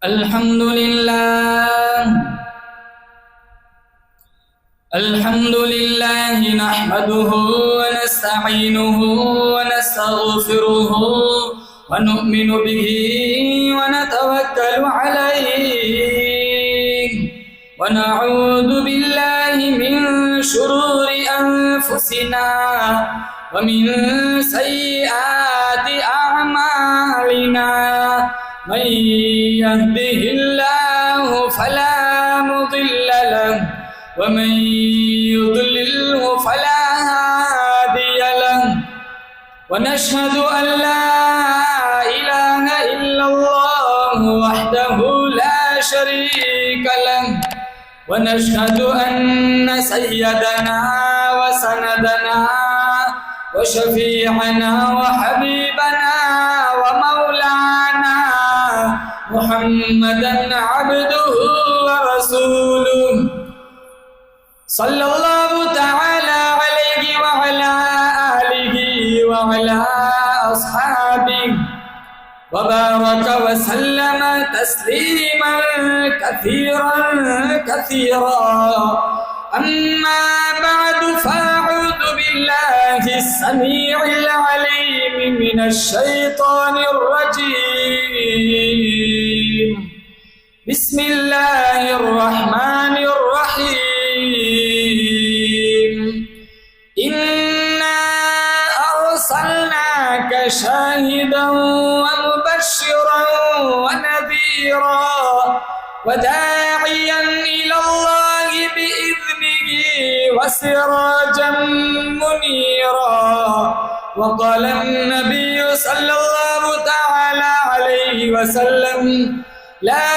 الحمد لله نحمده ونستعينه ونستغفره ونؤمن به ونتوكل عليه ونعوذ بالله من شرور أنفسنا ومن سيئات أعمالنا من يهده الله فلا مضل له ومن يضلله فلا هادي له ونشهد أن لا إله إلا الله وحده لا شريك له ونشهد أن سيدنا وسندنا وشفيعنا وحبيبنا ومولانا محمدا عبده ورسوله صلى الله تعالى عليه وعلى آله وعلى أصحابه وبارك وسلم تسليما كثيرا أما بعد فأعوذ بالله السميع العليم من الشيطان الرجيم بسم الله الرحمن الرحيم إنا أرسلناك شاهدا ومبشرا ونذيرا وداعيا إلى الله بإذنه وسراجا منيرا وقال النبي صلى الله تعالى عليه وسلم لا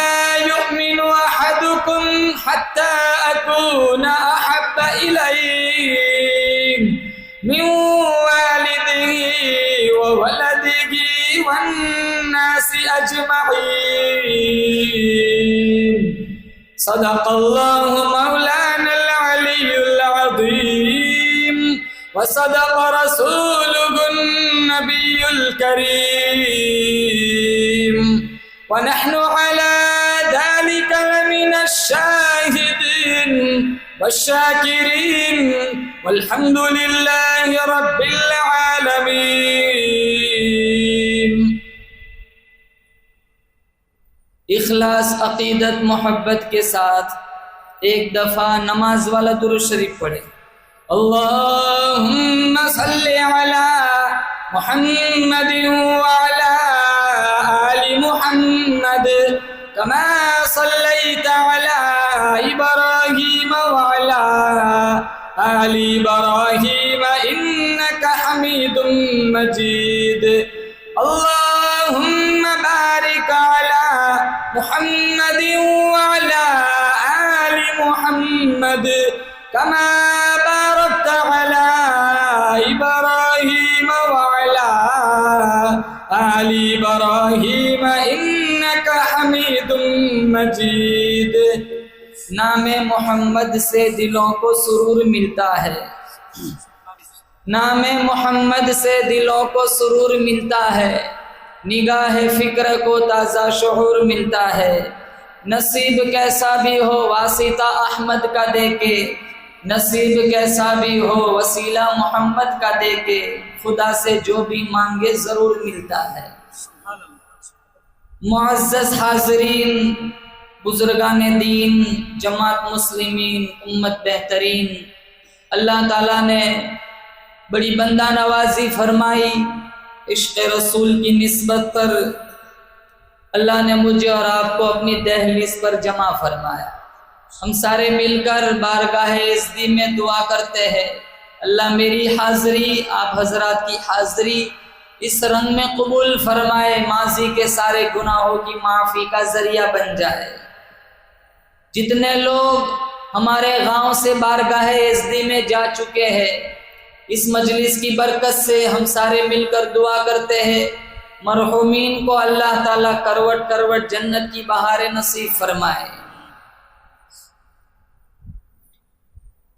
يؤمن أحدكم حتى أكون أحب إليه من والده وولده والناس أجمعين صدق الله مولانا العلي العظيم وصدق رسوله النبي الكريم ونحن على ذلك لمن الشاهدين والشاكرين والحمد لله رب العالمين. اخلاص، عقیدت، محبت کے ساتھ ایک دفعہ نماز والا درود شریف پڑھے. اللہم صلی علی محمد وعلی آل محمد کما صلیت علی ابراہیم وعلی آل ابراہیم انکا حمید مجید. اللہم بارک علی محمد وعلى آل محمد كما باركت على إبراهيم وعلى آل إبراهيم إنك حميد مجيد. نام محمد سے دلوں کو سرور ملتا ہے، نام محمد سے دلوں کو سرور ملتا ہے، نگاہ فکر کو تازہ شعور ملتا ہے. نصیب کیسا بھی ہو واسطہ احمد کا دے کے، نصیب کیسا بھی ہو وسیلہ محمد کا دے کے، خدا سے جو بھی مانگے ضرور ملتا ہے. معزز حاضرین، بزرگان دین، جماعت مسلمین، امت بہترین، اللہ تعالیٰ نے بڑی بندہ نوازی فرمائی. عشق رسول کی نسبت پر اللہ نے مجھے اور آپ کو اپنی دہلیز پر جمع فرمایا. ہم سارے مل کر بارگاہ عزتی میں دعا کرتے ہیں، اللہ میری حاضری، آپ حضرات کی حاضری اس رنگ میں قبول فرمائے، ماضی کے سارے گناہوں کی معافی کا ذریعہ بن جائے. جتنے لوگ ہمارے گاؤں سے بارگاہ عزتی میں جا چکے ہیں، اس مجلس کی برکت سے ہم سارے مل کر دعا کرتے ہیں مرحومین کو اللہ تعالیٰ کروٹ کروٹ جنت کی بہاریں نصیب فرمائے.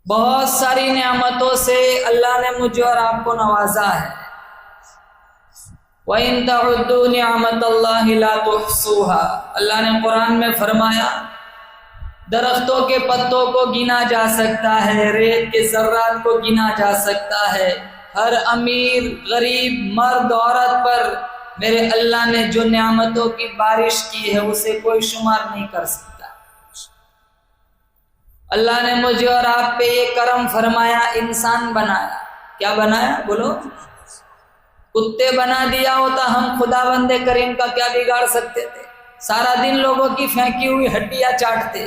بہت ساری نعمتوں سے اللہ نے مجھے اور آپ کو نوازا ہے. وَإِن تَعُدُّوا نِعْمَتَ اللَّهِ لَا تُحْصُوهَا، اللہ نے قرآن میں فرمایا درختوں کے پتوں کو گنا جا سکتا ہے، ریت کے ذرات کو گنا جا سکتا ہے، ہر امیر غریب مرد عورت پر میرے اللہ نے جو نعمتوں کی بارش کی ہے اسے کوئی شمار نہیں کر سکتا۔ اللہ نے مجھے اور آپ پہ یہ کرم فرمایا، انسان بنایا۔ کیا بنایا؟ بولو۔ کتے بنا دیا ہوتا ہم خدا بند کریم کا کیا بگاڑ سکتے تھے؟ سارا دن لوگوں کی پھینکی ہوئی ہڈیاں چاٹتے۔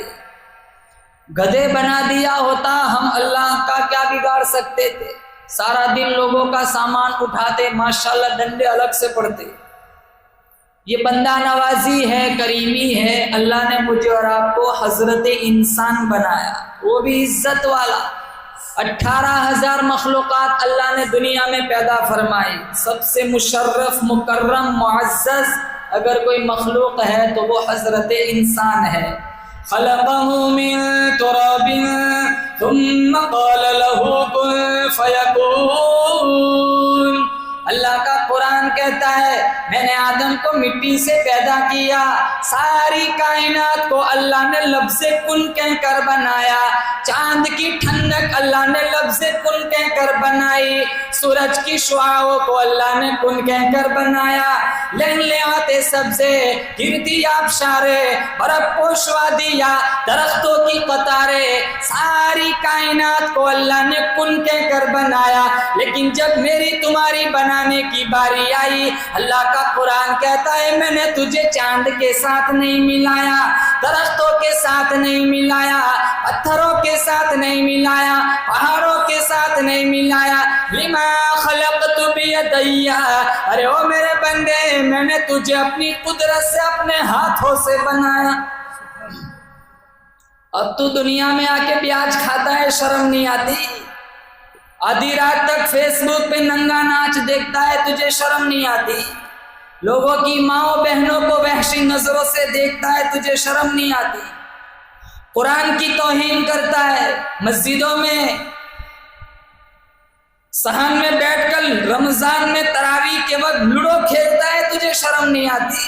گدھے بنا دیا ہوتا ہم اللہ کا کیا بگاڑ سکتے تھے؟ سارا دن لوگوں کا سامان اٹھاتے، ماشاءاللہ ڈنڈے الگ سے پڑتے۔ یہ بندہ نوازی ہے، کریمی ہے۔ اللہ نے مجھے اور آپ کو حضرت انسان بنایا، وہ بھی عزت والا۔ 18,000 مخلوقات اللہ نے دنیا میں پیدا فرمائی۔ سب سے مشرف، مکرم، معزز اگر کوئی مخلوق ہے تو وہ حضرت انسان ہے۔ خلقہ من تراب ثم قال له كن فيكون۔ اللہ کا قرآن کہتا ہے میں نے آدم کو مٹی سے پیدا کیا، ساری کائنات کو اللہ نے لفظ کن کہہ کر بنایا، چاند کی ٹھنڈک اللہ نے لفظ کن کہہ کر بنائی، سورج کی شعاعوں کو اللہ نے کن کہہ کر بنایا، لہلہاتے سبزے، گرتی آبشارے، برف پوش وادیاں، درختوں کی قطاریں، ساری کائنات کو اللہ نے کن کہہ کر بنایا۔ لیکن جب میری تمہاری بنانے کی باری آئی، اللہ کا قرآن کہتا ہے میں نے تجھے چاند کے ساتھ نہیں ملایا، درختوں کے ساتھ نہیں ملایا، پتھروں کے ساتھ نہیں ملایا، پہاڑوں کے ساتھ نہیں ملایا۔ لما خلقت بیدی، ارے او میرے بندے میں نے تجھے اپنی قدرت سے اپنے ہاتھوں سے بنایا۔ اب تو دنیا میں آ کے پیاز کھاتا ہے، شرم نہیں آتی؟ آدھی رات تک فیس بک پہ ننگا ناچ دیکھتا ہے، تجھے شرم نہیں آتی؟ لوگوں کی ماؤں بہنوں کو وحشی نظروں سے دیکھتا ہے، تجھے شرم نہیں آتی؟ قرآن کی توہین کرتا ہے، مسجدوں میں صحن میں بیٹھ کر رمضان میں تراویح کے وقت لوڈو کھیلتا ہے، تجھے شرم نہیں آتی؟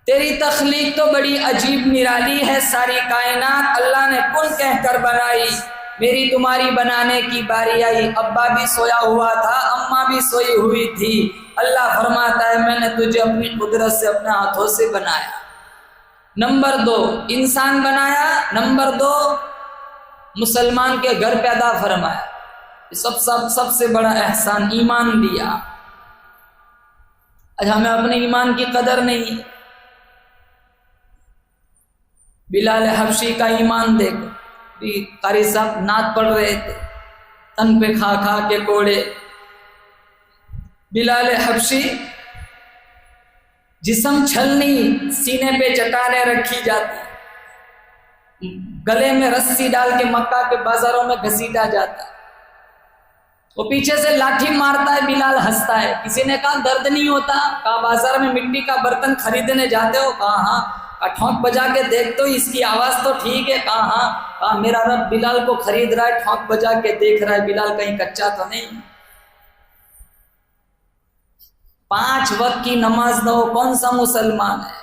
تیری تخلیق تو بڑی عجیب نرالی ہے، ساری کائنات اللہ نے کن کہہ کر بنائی، میری تمہاری بنانے کی باری آئی، ابا بھی سویا ہوا تھا، اماں بھی سوئی ہوئی تھی، اللہ فرماتا ہے میں نے تجھے اپنی قدرت سے اپنے ہاتھوں سے بنایا۔ نمبر 2 انسان بنایا، نمبر 2 مسلمان کے گھر پیدا فرمایا، سب سے بڑا احسان ایمان دیا۔ آج ہمیں اپنے ایمان کی قدر نہیں۔ بلال حبشی کا ایمان دیکھ، قاری صاحب نعت پڑھ رہے تھے، تن پہ کھا کھا کے کوڑے۔ بلال حبشی جسم چھلنی، سینے پہ چٹانیں رکھی جاتی، گلے میں رسی ڈال کے مکہ کے بازاروں میں گھسیٹا جاتا، وہ پیچھے سے لاٹھی مارتا ہے، بلال ہنستا ہے۔ کسی نے کہا درد نہیں ہوتا؟ کہا بازار میں مٹی کا برتن خریدنے جاتے ہو؟ کہا ہاں۔ ٹھونک بجا کے دیکھتے ہو اس کی آواز تو ٹھیک ہے؟ کہا ہاں۔ کہا میرا رب بلال کو خرید رہا ہے، ٹھونک بجا کے دیکھ رہا ہے، بلال کہیں کچا تو نہیں؟ 5 وقت کی نماز نہ ہو کون سا مسلمان ہے؟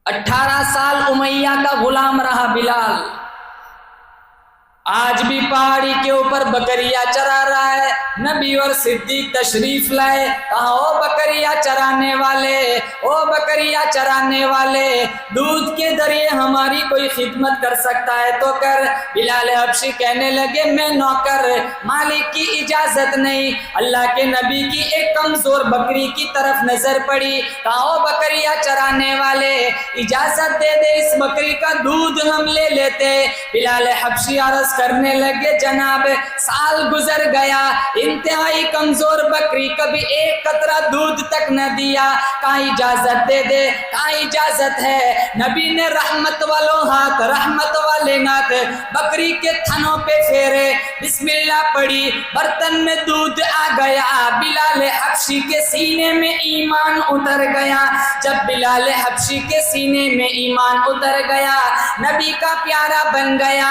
18 سال امیہ کا غلام رہا بلال، آج بھی پہاڑی کے اوپر بکریاں چرا رہا ہے۔ نبی اور صدیق تشریف لائے، کہا او بکریاں چرانے والے، او بکریاں چرانے والے، دودھ کے ذریعے ہماری کوئی خدمت کر سکتا ہے تو کر۔ بلال حبشی کہنے لگے میں نوکر، مالک کی اجازت نہیں۔ اللہ کے نبی کی ایک کمزور بکری کی طرف نظر پڑی، کہا او بکریاں چرانے والے اجازت دے دے، اس بکری کا دودھ ہم لے لیتے۔ بلال حبشی عرض کرنے لگے جناب سال گزر گیا، انتہائی کمزور بکری کبھی ایک قطرہ دودھ تک نہ دیا، کہاں اجازت دے دے، کہاں اجازت ہے۔ نبی نے رحمت والوں ہاتھ، رحمت والے ناتھ بکری کے تھنوں پہ پھیرے، بسم اللہ پڑھی، برتن میں دودھ آ گیا، بلال حبشی کے سینے میں ایمان اتر گیا۔ جب بلال حبشی کے سینے میں ایمان اتر گیا، نبی کا پیارا بن گیا،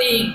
3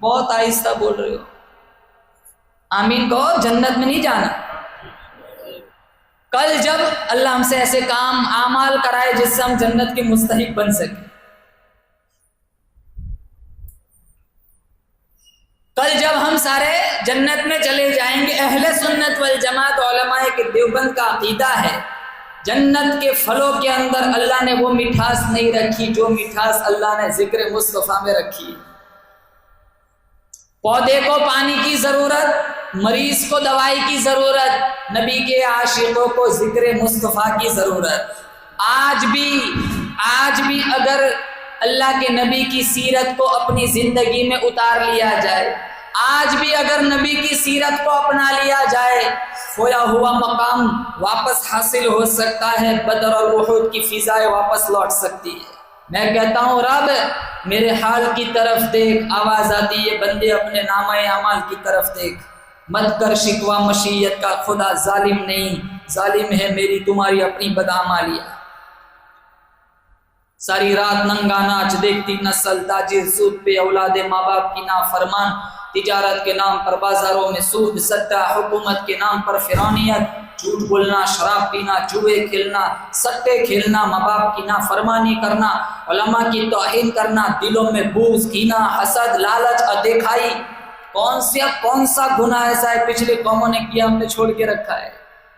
بہت آہستہ بول رہے ہو. آمین کہو. جنت میں نہیں جانا. کل جب اللہ ہم سے ایسے کام اعمال کرائے جس سے ہم جنت کے مستحق بن سکیں. کل جب ہم سارے جنت میں چلے جائیں گے. اہل سنت والجماعت علماء کے دیوبند کا عقیدہ ہے جنت کے پھلوں کے اندر اللہ نے وہ مٹھاس نہیں رکھی جو مٹھاس اللہ نے ذکر مصطفیٰ میں رکھی. پودے کو پانی کی ضرورت، مریض کو دوائی کی ضرورت، نبی کے عاشقوں کو ذکر مصطفیٰ کی ضرورت. آج بھی اگر اللہ کے نبی کی سیرت کو اپنی زندگی میں اتار لیا جائے، آج بھی اگر نبی کی سیرت کو اپنا لیا جائے، کھویا ہوا مقام واپس حاصل ہو سکتا ہے. بدر اور احد کی فضائیں واپس لوٹ سکتی ہے. میں کہتا ہوں رب میرے حال کی طرف دیکھ. آواز آتی ہے بندے اپنے نامہ اعمال کی طرف دیکھ. مت کر شکوہ مشیت کا، خدا ظالم نہیں، ظالم ہے میری تمہاری اپنی بدعمالیاں. ساری رات ننگا ناچ دیکھتی نسل، تاجر سود پہ اولاد ماں باپ کی نافرمان، تجارت کے نام پر بازاروں میں سود سٹا، حکومت کے نام پر فرانیت، جھوٹ بولنا، شراب پینا، جوئے کھیلنا، سٹے کھیلنا، ماں باپ کی نافرمانی کرنا، علماء کی توہین کرنا، دلوں میں بغض، کینہ، حسد، لالچ اور دیکھائی. کون سا گناہ ایسا ہے پچھلی قوموں نے کیا ہم نے چھوڑ کے رکھا ہے؟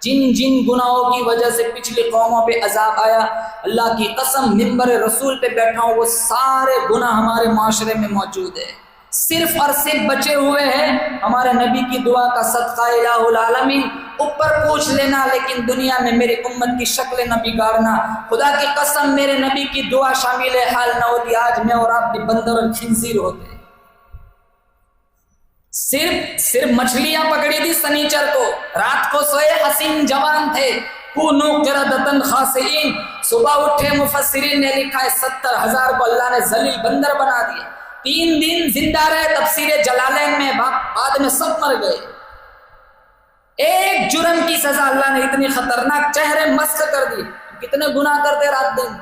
جن گناہوں کی وجہ سے پچھلی قوموں پہ عذاب آیا، اللہ کی قسم منبر رسول پہ بیٹھا ہوں وہ سارے گناہ ہمارے معاشرے میں موجود ہے. صرف اور صرف بچے ہوئے ہیں ہمارے نبی کی دعا کا صدقہ الہ العالمین. اوپر پوچھ لینا لیکن دنیا میں میری امت کی شکل نہ بگاڑنا. خدا کی قسم میرے نبی کی دعا شامل حال نہ ہوتی، آج میں اور آپ بھی بندر اور خنزیر ہوتے. صرف مچھلیاں پکڑی تھی سنیچر کو، رات کو سوئے حسین جوان تھے. کونوا قردۃ خاسئین، صبح اٹھے مفسرین نے لکھا ہے 70,000 کو اللہ نے ذلیل بندر بنا دیا. 3 دن زندہ رہے تفسیر جلالین میں، بعد میں سب مر گئے. ایک جرم کی سزا اللہ نے اتنی خطرناک، چہرے مسخ کر دی. کتنے گناہ کرتے رات دن.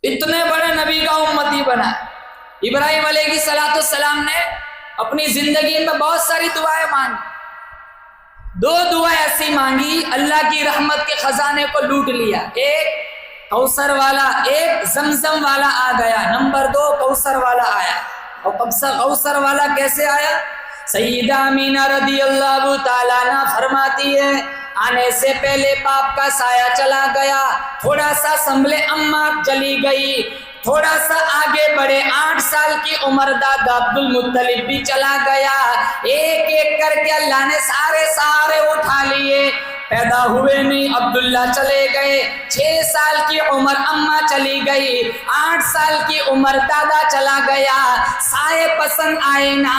اتنے بڑے نبی کا امتی بنا. ابراہیم علیہ السلام نے اپنی زندگی میں بہت ساری دعائیں مانگی. 2 دعائیں ایسی مانگی اللہ کی رحمت کے خزانے کو لوٹ لیا. ایک کوثر والا، ایک زمزم والا آ گیا. نمبر 2 کوثر والا آیا. اور کوثر والا کیسے آیا؟ سیدہ آمینہ رضی اللہ تعالیٰ عنہ فرماتی ہے آنے سے پہلے باپ کا سایہ چلا گیا، تھوڑا سا سنبھلے اماں چلی گئی، تھوڑا سا آگے بڑھے 8 سال کی عمر دادا عبد المطلب بھی چلا گیا. ایک ایک کر کے اللہ نے سارے اٹھا لیے. پیدا ہوئے نہیں عبداللہ چلے گئے. 6 سال کی عمر اماں چلی گئی، 8 سال کی عمر دادا چلا گیا. سائے پسند آئے نہ،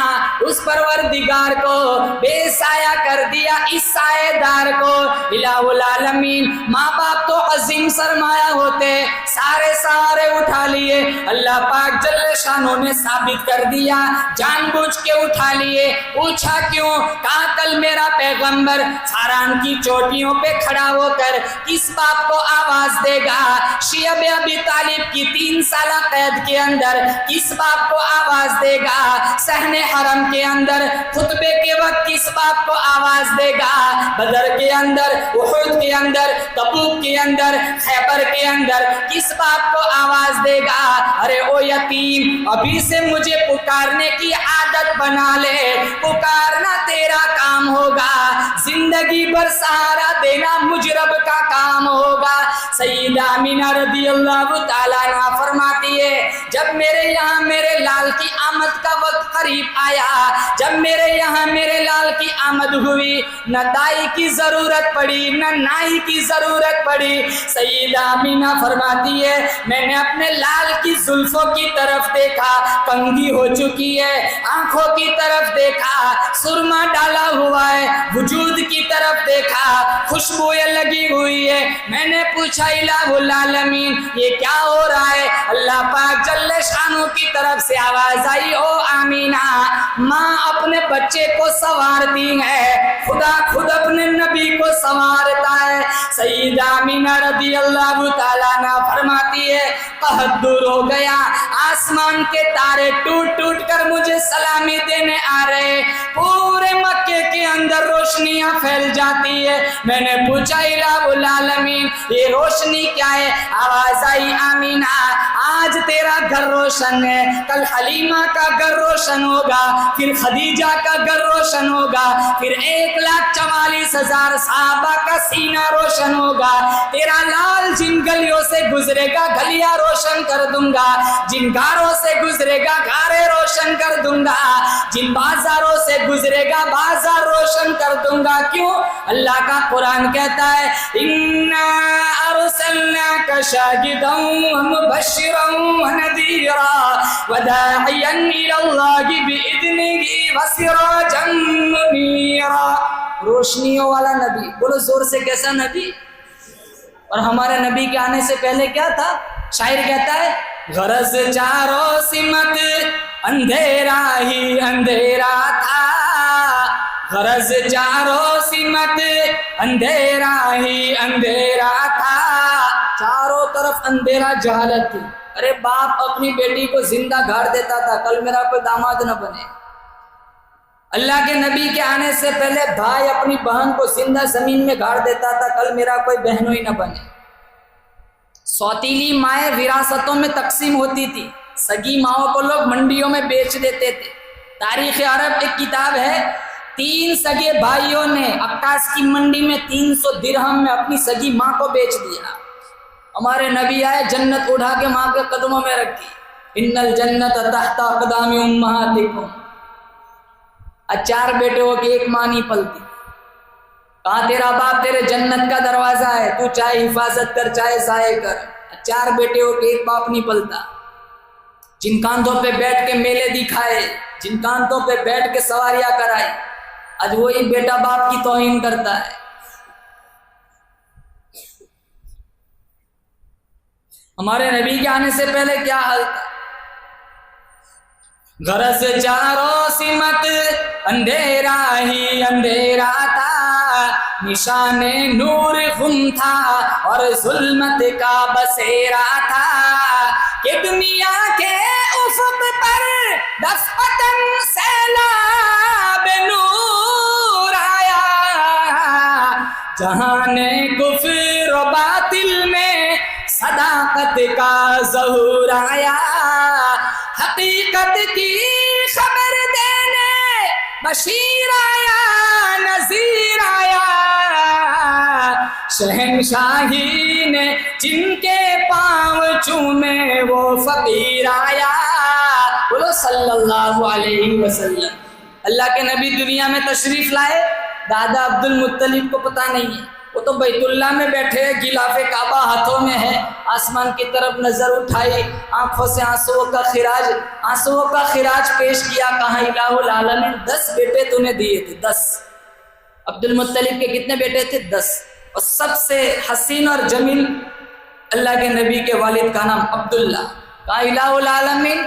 اس پروردگار کو بے سایہ کر دیا اس سائے دار کو. الہ العالمین ماں باپ تو عظیم سرمایہ ہوتے، سارے اٹھا لیے. اللہ پاک جل شانوں نے ثابت کر دیا، جان بوجھ کے اٹھا لیے. پوچھا کیوں؟ کہا کل میرا پیغمبر فاران کی چوٹیوں پہ کھڑا ہو کر کس باپ کو آواز دے گا؟ شیعہ ابی طالب کی 3 سالہ قید کے اندر کس باپ کو آواز دے گا؟ صحن حرم کے اندر خطبے کے وقت کس باپ کو آواز دے گا؟ بدر کے اندر، احد کے اندر، تبوک کے اندر، خیبر کے اندر کس باپ کو آواز دے گا؟ ارے او یتیم ابھی سے مجھے پکارنے کی عادت بنا لے، پکارنا تیرا کام ہوگا، زندگی بھر سہارا دینا مجھ رب کا کام ہوگا. سیدہ آمینہ رضی اللہ تعالیٰ عنہ فرماتی ہے جب میرے یہاں میرے لال کی آمد کا وقت قریب آیا، جب میرے یہاں میرے لال کی آمد ہوئی، نہ دائی کی ضرورت پڑی نہ نائی کی ضرورت پڑی. سیدہ آمینہ فرماتی ہے میں نے اپنے لال کی زلفوں کی طرف دیکھا، کنگھی ہو چکی ہے، آنکھوں کی طرف دیکھا، سرما ڈالا ہوا ہے، وجود کی طرف دیکھا، خوشبوئیں لگی ہوئی ہے. میں نے پوچھا الہ العالمین یہ کیا ہو رہا ہے؟ اللہ پاک جل شانوں کی طرف سے آواز آئی او آمینہ آمینہ ماں اپنے بچے کو سنوارتی ہے، خدا خود اپنے نبی کو سنوارتا ہے۔ سیدہ آمینہ رضی اللہ تعالیٰ عنہ فرماتی ہے قحط دور ہو گیا، آسمان کے تارے ٹوٹ ٹوٹ کر مجھے سلامی دینے آ رہے، پورے مکے کے اندر روشنیاں پھیل جاتی ہے۔ میں نے پوچھا الہ العالمین یہ روشنی کیا ہے؟ آواز آئی آمینہ آج تیرا گھر روشن ہے، کل حلیمہ کا گھر روشن ہوگا، پھر خدیجہ کا گھر روشن ہوگا، پھر 1,44,000 صحابہ کا سینہ روشن ہوگا۔ تیرا لال جن گلیوں سے گزرے گا گلیاں روشن کر دوں گا، جن گھروں سے گزرے گا گھارے روشن کر دوں گا، جن بازاروں سے گزرے گا بازار روشن کر دوں گا۔ کیوں؟ اللہ کا قرآن کہتا ہے اِنَّا أَرْسَلْنَاكَ شَاهِدًا وَمُبَشِّرًا وَنَذِيرًا وَدَاعِيًا إِلَى اللَّهِ بِإِذْنِهِ وَسِرَاجًا مُنِيرًا۔ روشنیوں والا نبی، بولو زور سے کیسا نبی؟ اور ہمارے نبی کے آنے سے پہلے کیا تھا؟ شاعر کہتا ہے غرض چاروں سمت اندھیرا ہی اندھیرا تھا، غرض چاروں سمت اندھیرا ہی اندھیرا تھا، چاروں طرف اندھیرا جہالت تھی۔ ارے باپ اپنی بیٹی کو زندہ گاڑ دیتا تھا کل میرا کوئی داماد نہ بنے۔ اللہ کے نبی کے آنے سے پہلے بھائی اپنی بہن کو زندہ زمین میں گاڑ دیتا تھا کل میرا کوئی بہنوئی نہ بنے۔ سوتیلی مائیں وراثتوں میں تقسیم ہوتی تھی، سگی ماؤں کو لوگ منڈیوں میں بیچ دیتے تھے۔ تاریخ عرب ایک کتاب ہے، 3 سگے بھائیوں نے عکاس کی منڈی میں 300 درہم میں اپنی سگی ماں کو بیچ دیا۔ ہمارے نبی آئے جنت اٹھا کے ماں کے قدموں میں رکھی، ان الجنت تحت اقدام امہاتکم۔ 4 بیٹے ہو کہ ایک ماں نہیں پلتی، کہاں تیرا باپ تیرے جنت کا دروازہ ہے، تو چاہے حفاظت کر چاہے ضائع کر، 4 بیٹے ہو کہ ایک باپ نہیں پلتا۔ جن کاندھوں پہ بیٹھ کے میلے دکھائے، جن کاندھوں پہ بیٹھ کے سواریاں کرائے، آج وہی بیٹا باپ کی توہین کرتا ہے۔ ہمارے نبی کے آنے سے پہلے کیا حال تھا؟ غرض چاروں سمت اندھیرا ہی اندھیرا تھا، نشان نور خم تھا اور ظلمت کا بسیرا تھا، کہ دنیا کے افق پر دفعتاً سیلاب نور آیا، جہان کفر و باطل میں صداقت کا ظہور آیا، حقیقت کی خبر دینے بشیر آیا نذیر آیا، شہنشاہی نے جن کے پاؤں چومے وہ فقیر آیا۔ بولو صلی اللہ علیہ وسلم۔ اللہ کے نبی دنیا میں تشریف لائے، دادا عبد المطلب کو پتہ نہیں ہے، وہ تو بیت اللہ میں بیٹھے، غلاف کعبہ ہاتھوں میں ہے، آسمان کی طرف نظر اٹھائی، آنکھوں سے آنسوؤں کا خراج پیش کیا، کہا الہ العالمین 10 بیٹے تو نے دیے تھے، 10۔ عبد المطلب کے کتنے بیٹے تھے؟ 10۔ اور سب سے حسین اور جمیل اللہ کے نبی کے والد کا نام عبداللہ۔ کہا الہ العالمین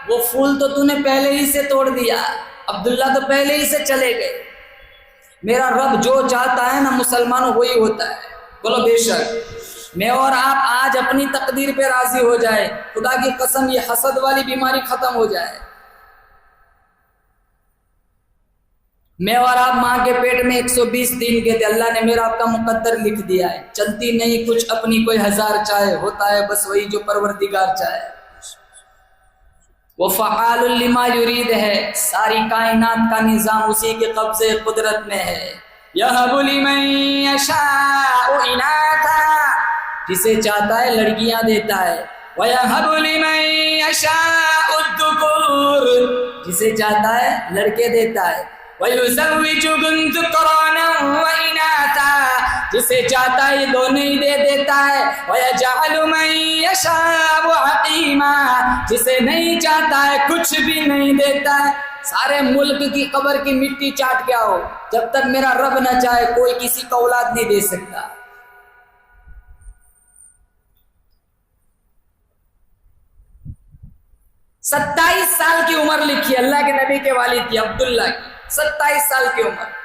وہ پھول تو نے پہلے ہی سے توڑ دیا، عبداللہ تو پہلے ہی سے چلے گئے، میرا رب جو چاہتا ہے نا مسلمانوں وہی ہوتا ہے۔ بولو بے شک۔ میں اور آپ آج اپنی تقدیر پہ راضی ہو جائے، خدا کی قسم یہ حسد والی بیماری ختم ہو جائے۔ میں اور آپ ماں کے پیٹ میں 120 دن کے تھے، اللہ نے میرا آپ کا مقدر لکھ دیا ہے، چلتی نہیں کچھ اپنی کوئی 1000 چاہے، ہوتا ہے بس وہی جو پروردگار چاہے۔ وہ فعال لما یرید ہے، ساری کائنات کا نظام اسی کے قبضے قدرت میں ہے۔ یہب لمن یشاء اناثا، جسے چاہتا ہے لڑکیاں دیتا ہے، ویہب لمن یشاء الذکور، جسے چاہتا ہے لڑکے دیتا ہے، وَيُزَوِّجُكُمْ ذُكْرَانًا وَإِنَاثًا، جسے چاہتا ہے یہ دونوں ہی دے دیتا ہے، وَيَجْعَلُ مَن يَشَاءُ عَقِيمًا، جسے نہیں چاہتا ہے کچھ بھی نہیں دیتا ہے۔ سارے ملک کی قبر کی مٹی چاٹ کے آؤ، جب تک میرا رب نہ چاہے کوئی کسی کو اولاد نہیں دے سکتا۔ 27 سال کی عمر لکھی اللہ کے نبی کے والد کی، عبداللہ کی 27 سال کی عمر،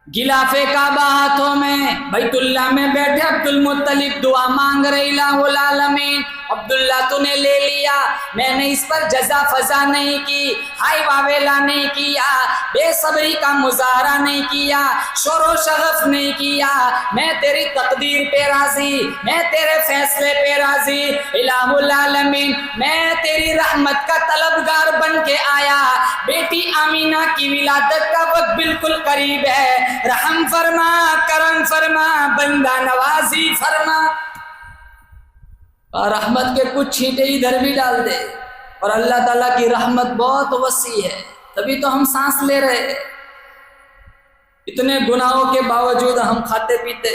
غلاف کعبہ ہاتھوں میں، بیت اللہ میں بیٹھے عبد المطلب دعا مانگ رہے الہ العالمین، عبداللہ تو نے لے لیا، میں نے اس پر جزا فضا نہیں کی، ہائی واویلا نہیں کیا، بے صبری کا مظاہرہ نہیں کیا، شور و شغف نہیں کیا، میں تیری تقدیر پہ راضی، میں تیرے فیصلے پہ راضی الہ العالمین، میں تیری رحمت کا طلبگار بن کے آیا، بیٹی آمینہ کی ولادت کا وقت بالکل قریب ہے، رحم فرما، کرم فرما، بندہ نوازی فرما، اور رحمت کے کچھ چھینٹے ادھر بھی ڈال دے، اور اللہ تعالیٰ کی رحمت بہت وسیع ہے، تبھی تو ہم سانس لے رہے ہیں، اتنے گناہوں کے باوجود ہم کھاتے پیتے،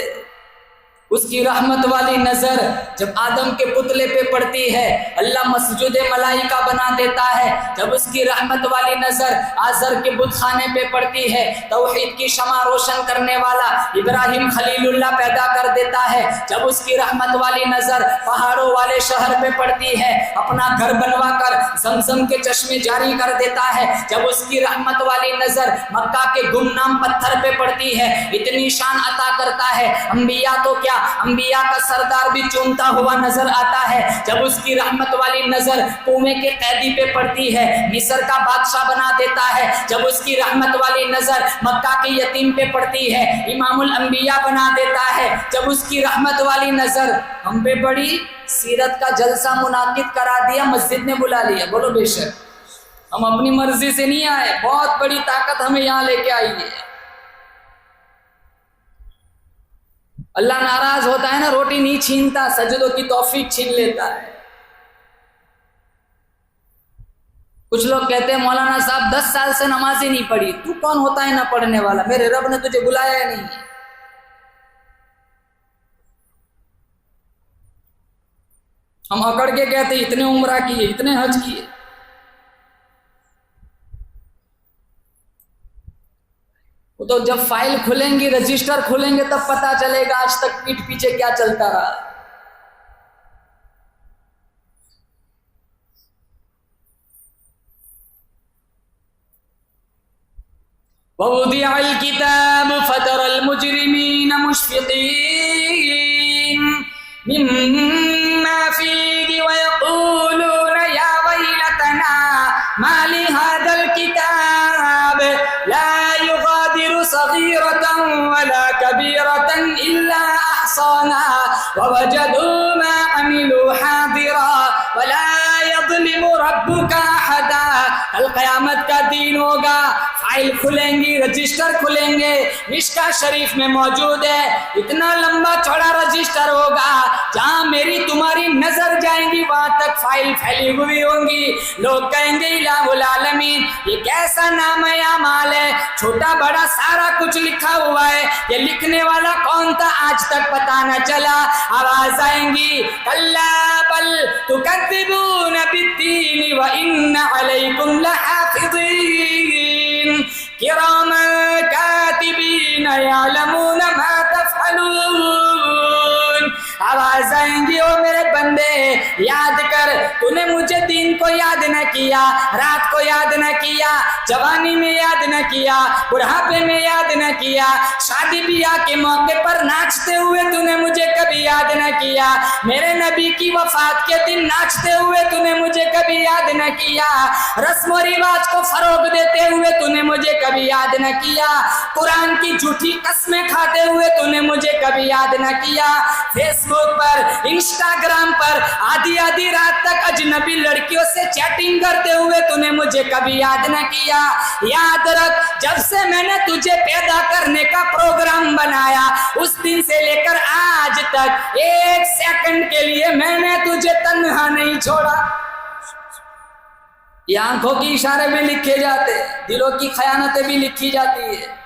اس کی رحمت والی نظر جب آدم کے پتلے پہ پڑتی ہے اللہ مسجد ملائکہ بنا دیتا ہے، جب اس کی رحمت والی نظر آزر کے بت خانے پہ پڑتی ہے توحید کی شمع روشن کرنے والا ابراہیم خلیل اللہ پیدا کر دیتا ہے، جب اس کی رحمت والی نظر پہاڑوں والے شہر پہ پڑتی ہے اپنا گھر بنوا کر زمزم کے چشمے جاری کر دیتا ہے، جب اس کی رحمت والی نظر مکہ کے گمنام پتھر پہ پڑتی ہے اتنی شان عطا کرتا ہے، انبیاء تو کیا انبیاء کا سردار بھی چومتا ہوا نظر آتا ہے، جب اس کی رحمت والی نظر کنویں کے قیدی پہ پڑتی ہے مصر کا بادشاہ بنا دیتا ہے، جب اس کی رحمت والی نظر مکہ کے یتیم پہ پڑتی ہے امام الانبیاء بنا دیتا ہے، جب اس کی رحمت والی نظر ہم پہ بڑی سیرت کا جلسہ منعقد کرا دیا، مسجد نے بلا لیا، بولو بے شک ہم اپنی مرضی سے نہیں آئے، بہت بڑی طاقت ہمیں یہاں لے کے آئی ہے۔ اللہ ناراض ہوتا ہے نا، روٹی نہیں چھینتا، سجدوں کی توفیق چھین لیتا ہے۔ کچھ لوگ کہتے ہیں مولانا صاحب 10 سال سے نماز ہی نہیں پڑھی، تو کون ہوتا ہے نہ پڑھنے والا، میرے رب نے تجھے بلایا نہیں ہے۔ ہم اکڑ کے کہتے ہیں اتنے عمرہ کیے، اتنے حج کیے، وہ تو جب فائل کھلیں گی رجسٹر کھلیں گے تب پتا چلے گا آج تک پیٹھ پیچھے کیا چلتا رہا۔ وَوُضِعَ الْكِتَابُ فَتَرَى الْمُجْرِمِينَ مُشْفِقِينَ مِمَّا فِيهِ وَيَقُولُونَ يَا وَيْلَتَنَا مَا لِهَذَا الْكِتَابِ لَا يُغَادِرُ صَغِيرَةً وَلَا كَبِيرَةً إِلَّا أَحْصَاهَا وَوَجَدُوا مَا عَمِلُوا حَاضِرًا وَلَا يَظْلِمُ رَبُّكَ أَحَدًا۔ کل قیامت کا دن ہوگا، فائل کھلیں گی، رجسٹر کھلیں گے، مشکا شریف میں موجود ہے، اتنا لمبا چوڑا رجسٹر ہوگا، جہاں میری تمہاری نظر جائیں گی وہاں تک فائل پھیلی ہوئی ہوں گی، لوگ کہیں گے الہ العالمین یہ کیسا نام ہے اعمال ہے، چھوٹا بڑا سارا کچھ لکھا ہوا ہے، یہ لکھنے والا کون تھا آج تک پتا نہ چلا۔ آواز آئیں گی کلا بل تکذبون بالدین وان علیکم لحافظین کراما کاتبین یعلمون ما تفعلون۔ آواز آئیں گی او میرے بندے یاد کر، تو نے مجھے دین کو یاد نہ کیا، رات کو یاد نہ کیا، جوانی میں یاد نہ کیا، بڑھاپے میں یاد نہ کیا، شادی بیاہ کے موقع پر ناچتے ہوئے تو نے مجھے کبھی یاد نہ کیا، میرے نبی کی وفات کے دن ناچتے ہوئے تو نے مجھے کبھی یاد نہ کیا، رسم و رواج کو فروغ دیتے ہوئے تو نے مجھے کبھی یاد نہ کیا، قرآن کی جھوٹی قسمیں کھاتے ہوئے تو نے مجھے کبھی یاد نہ کیا، فیس بک پر انسٹاگرام پر آدھی آدھی رات تک اجنبی لڑکیوں سے چیٹنگ کرتے ہوئے تو نے مجھے کبھی یاد نہ کیا۔ یاد رکھ جب سے میں نے تجھے پیدا کرنے کا پروگرام بنایا اس دن سے لے کر آج تک ایک سیکنڈ کے لیے میں نے تجھے تنہا نہیں چھوڑا۔ یہ آنکھوں کی اشارے بھی لکھے جاتے، دلوں کی خیانتیں بھی لکھی جاتی ہے۔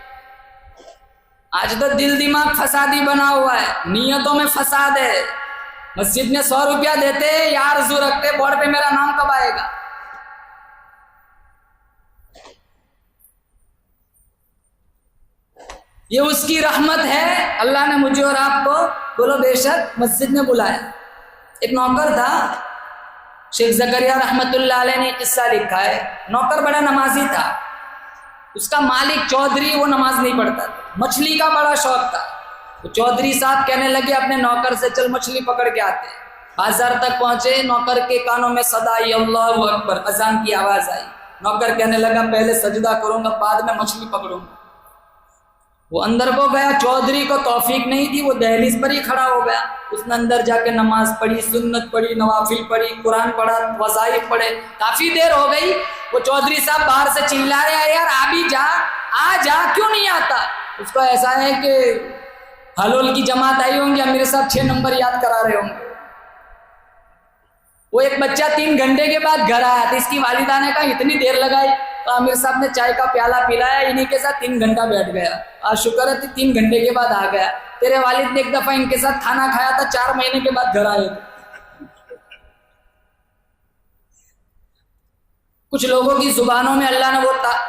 آج تو دل دماغ فسادی بنا ہوا ہے، نیتوں میں فساد ہے، مسجد میں 100 روپیہ دیتے یا آرزو رکھتے بورڈ پہ میرا نام کب آئے گا۔ یہ اس کی رحمت ہے، اللہ نے مجھے اور آپ کو بولو بے شک مسجد میں بلایا۔ ایک نوکر تھا، شیخ زکریا رحمت اللہ علیہ نے قصہ لکھا ہے، نوکر بڑا نمازی تھا، اس کا مالک چودھری وہ نماز نہیں پڑھتا تھا، مچھلی کا بڑا شوق تھا۔ تو چودھری صاحب کہنے لگے اپنے نوکر سے چل مچھلی پکڑ کے آتے ہیں۔ بازار تک پہنچے، نوکر کے کانوں میں صدا آئی اللہ اکبر، اذان کی آواز آئی۔ نوکر کہنے لگا پہلے سجدہ کروں گا بعد میں مچھلی پکڑوں گا۔ وہ اندر کو گیا، چودھری کو توفیق نہیں تھی، وہ دہلیز پر ہی کھڑا ہو گیا۔ اس نے اندر جا کے نماز پڑھی، سنت پڑھی، نوافل پڑھی، قرآن پڑھا، وظائف پڑھے، کافی دیر ہو گئی۔ وہ چودھری صاحب باہر سے چلا رہے ہیں یار آ بھی جا، آ جا، کیوں نہیں آتا؟ اس کو ایسا ہے کہ حلول کی جماعت آئی ہوں گی، امیر صاحب 6 نمبر یاد کرا رہے ہوں گے۔ وہ ایک بچہ 3 گھنٹے کے بعد گھر آیا تو اس کی والدہ نے کہا اتنی دیر لگائی، تو امیر صاحب نے چائے کا پیالہ پلایا، انہی کے ساتھ 3 گھنٹہ بیٹھ گیا۔ آج شکر ہے 3 گھنٹے کے بعد آ گیا۔ تیرے والد نے ایک دفعہ ان کے ساتھ کھانا کھایا تھا، 4 مہینے کے بعد گھر آئے تھے۔ کچھ لوگوں کی زبانوں میں اللہ نے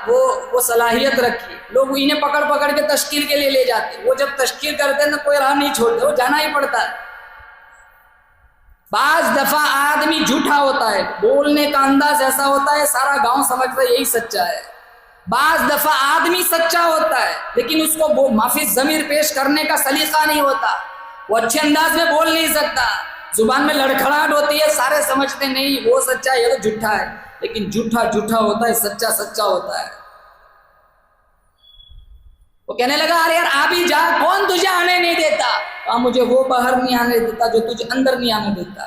وہ صلاحیت رکھی، لوگ انہیں پکڑ پکڑ کے تشکیل کے لیے لے جاتے، وہ جب تشکیل کرتے ہیں تو کوئی راہ نہیں چھوڑتے، وہ جانا ہی پڑتا ہے۔ بعض دفعہ آدمی جھوٹا ہوتا ہے، بولنے کا انداز ایسا ہوتا ہے سارا گاؤں سمجھتا ہے یہی سچا ہے۔ بعض دفعہ آدمی سچا ہوتا ہے لیکن اس کو وہ معافی ضمیر پیش کرنے کا سلیقہ نہیں ہوتا، وہ اچھے انداز میں بول نہیں سکتا، زبان میں لڑکھڑاہٹ ہوتی ہے، سارے سمجھتے نہیں وہ سچا ہے یہ تو جھوٹا ہے، لیکن جھوٹا جھوٹا ہوتا ہے، سچا سچا ہوتا ہے۔ وہ کہنے لگا ارے یار آ بھی جا، کون تجھے آنے نہیں دیتا؟ مجھے وہ باہر نہیں آنے دیتا جو تجھے اندر نہیں آنے دیتا۔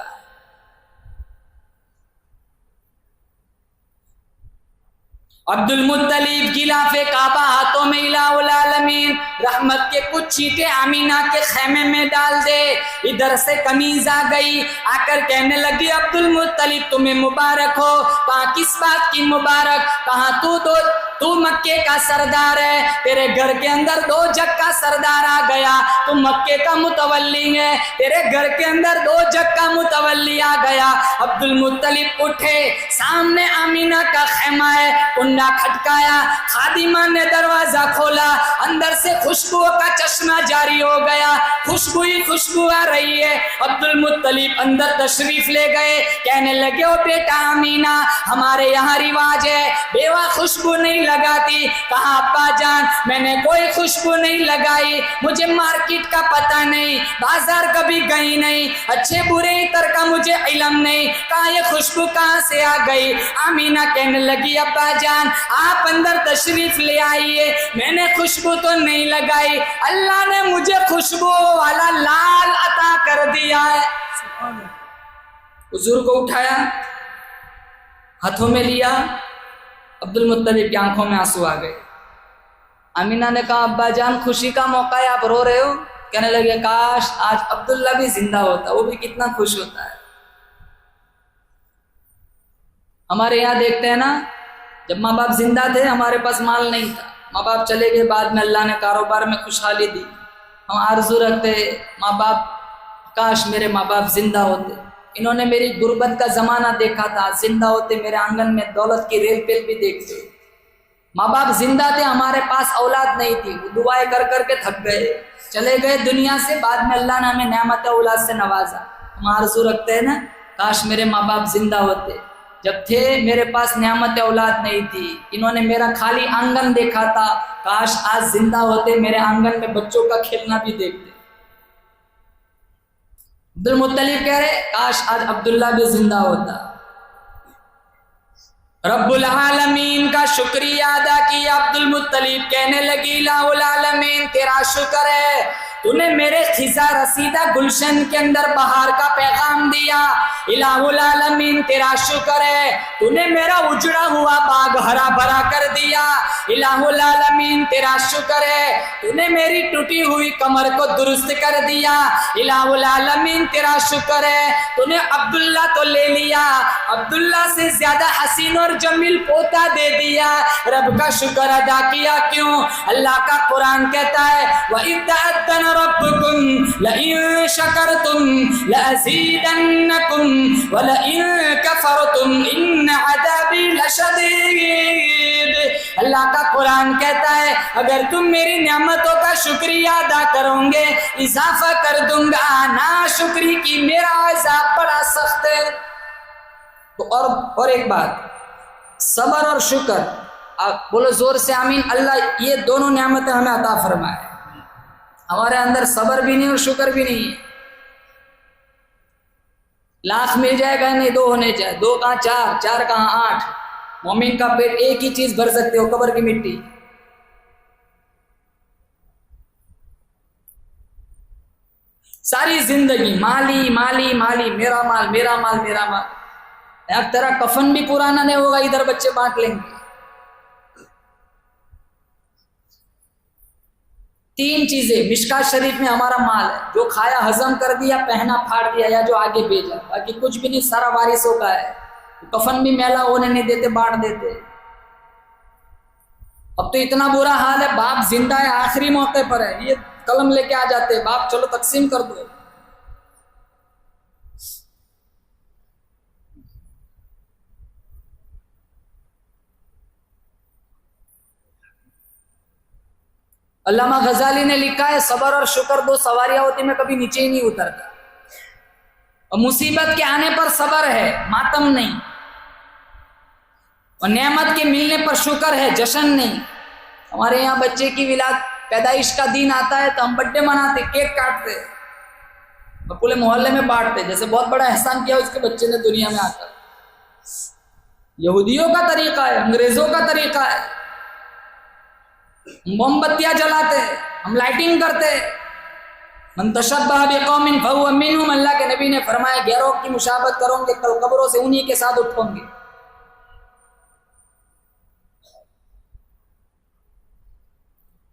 عبد المطلب غلاف کعبہ ہاتھوں میں الہ العالمین، رحمت کے کچھ چیٹے آمینہ کے خیمے میں ڈال دے۔ ادھر سے قمیض آ گئی، آ کر کہنے لگی عبد المطلب تمہیں مبارک ہو۔ کہاں کس بات کی مبارک؟ کہاں تو مکے کا سردار ہے، تیرے گھر کے اندر 2 جگ کا سردار آ گیا، تو مکے کا متولی ہے، تیرے گھر کے اندر 2 جگ کا متولی آ گیا۔ عبد المطلب اٹھے، سامنے آمینہ کا خیمہ ہے، کنڈا کھٹکایا، خادمہ نے دروازہ کھولا، اندر سے خوشبو کا چشمہ جاری ہو گیا، خوشبو ہی خوشبو آ رہی ہے۔ عبد المطلب اندر تشریف لے گئے، کہنے لگے او بیٹا آمینہ ہمارے یہاں رواج ہے بیوہ خوشبو نہیں لگاتی۔ کہا ابا جان میں نے کوئی خوشبو نہیں لگائی، مجھے مارکیٹ کا پتہ نہیں، بازار کبھی گئی نہیں، اچھے برے عطر کا مجھے علم نہیں، کہا یہ خوشبو کہاں سے آ گئی؟ آمینہ کہنے لگی ابا جان آپ اندر تشریف لے آئیے، میں نے خوشبو تو نہیں لگائی، اللہ نے مجھے خوشبو والا لال عطا کر دیا ہے۔ حضور کو اٹھایا، ہاتھوں میں لیا، عبد المطلب کی آنکھوں میں آنسو آ گئے۔ آمینہ نے کہا ابا جان خوشی کا موقع ہے آپ رو رہے ہو؟ کہنے لگے کاش آج عبداللہ بھی زندہ ہوتا، وہ بھی کتنا خوش ہوتا ہے۔ ہمارے یہاں دیکھتے ہیں نا، جب ماں باپ زندہ تھے ہمارے پاس مال نہیں تھا، ماں باپ چلے گئے، بعد میں اللہ نے کاروبار میں خوشحالی دی، ہم آرزو رکھتے ماں باپ کاش میرے ماں باپ زندہ ہوتے، انہوں نے میری غربت کا زمانہ دیکھا تھا، زندہ ہوتے میرے آنگن میں دولت کی ریل پیل بھی دیکھتے۔ ماں باپ زندہ تھے، ہمارے پاس اولاد نہیں تھی، وہ دعائیں کر کر کے تھک گئے، چلے گئے دنیا سے، بعد میں اللہ نے ہمیں نعمت اولاد سے نوازا۔ ہم آرزو رکھتے ہیں نا کاش میرے ماں باپ زندہ ہوتے، جب تھے میرے پاس نعمت اولاد نہیں تھی، انہوں نے میرا خالی آنگن دیکھا تھا، کاش آج زندہ ہوتے میرے آنگن میں بچوں کا کھیلنا بھی دیکھتے۔ عبد المطلب کہہ رہے کاش آج عبداللہ بھی زندہ ہوتا۔ رب العالمین کا شکریہ ادا کیا۔ عبد المطلب کہنے لگی الہ العالمین تیرا شکر ہے، تو نے میرے خزاں رسیدہ گلشن کے اندر بہار کا پیغام دیا، الہ العالمین تیرا شکر ہے، تو نے میرا اجڑا ہوا باغ ہرا بھرا کر دیا، الہ العالمین تیرا شکر ہے، تو نے میری ٹوٹی ہوئی کمر کو درست کر دیا، الہ العالمین تیرا شکر ہے، تو نے عبداللہ تو لے لیا، عبداللہ سے زیادہ حسین اور جمیل پوتا دے دیا، رب کا شکر ادا کیا کیوں؟ اللہ کا قرآن کہتا ہے وَإِذْ تَأَذَّنَ رَبُّكُمْ لَئِن شَكَرْتُمْ لَأَزِيدَنَّكُمْ وَلَئِن كَفَرْتُمْ إِنَّ عَذَابِي لَشَدِيدٌ۔ اللہ کا قرآن کہتا ہے اگر تم میری نعمتوں کا شکریہ ادا کرو گے اضافہ کر دوں گا، نا شکری کی میرا عذاب بڑا سخت ہے۔ تو اور ایک بات، صبر اور شکر، آپ بولو زور سے آمین۔ اللہ یہ دونوں نعمتیں ہمیں عطا فرمائے، ہمارے اندر صبر بھی نہیں اور شکر بھی نہیں ہے۔ لاکھ مل جائے گا نہیں، 2 ہونے چاہیے، 2 کہاں 4، 4 کہاں 8۔ مومن کا پیٹ ایک ہی چیز بھر سکتے ہو، قبر کی مٹی۔ ساری زندگی مالی مالی مالی، میرا مال میرا مال میرا مال، اب تیرا کفن بھی پرانا نہیں ہوگا، ادھر بچے بانٹ لیں گے۔ 3 چیزیں مشکات شریف میں ہمارا مال ہے، جو کھایا ہضم کر دیا، پہنا پھاڑ دیا، یا جو آگے بھیجا، باقی کچھ بھی نہیں، سارا وارثوں کا ہے۔ کفن بھی میلا ہونے نہیں دیتے، بانٹ دیتے۔ اب تو اتنا برا حال ہے، باپ زندہ ہے، آخری موقع پر ہے، یہ قلم لے کے آ جاتے، باپ چلو تقسیم کر دو۔ علامہ غزالی نے لکھا ہے، صبر اور شکر 2 سواریاں ہوتی، میں کبھی نیچے ہی نہیں اترتا۔ اور مصیبت کے آنے پر صبر ہے، ماتم نہیں، اور نعمت کے ملنے پر شکر ہے، جشن نہیں۔ ہمارے یہاں بچے کی پیدائش کا دن آتا ہے تو ہم برتھ ڈے مناتے، کیک کاٹتے اور پورے محلے میں بانٹتے، جیسے بہت بڑا احسان کیا اس کے بچے نے دنیا میں آ کر۔ یہودیوں کا طریقہ ہے، انگریزوں کا طریقہ ہے، موم بتیاں جلاتے، ہم لائٹنگ کرتے۔ من تشبہ بقوم فہو منہم، اللہ کے نبی نے فرمایا گیروں کی مشابہت کرو گے کل قبروں سے انہی کے ساتھ اٹھوں گے۔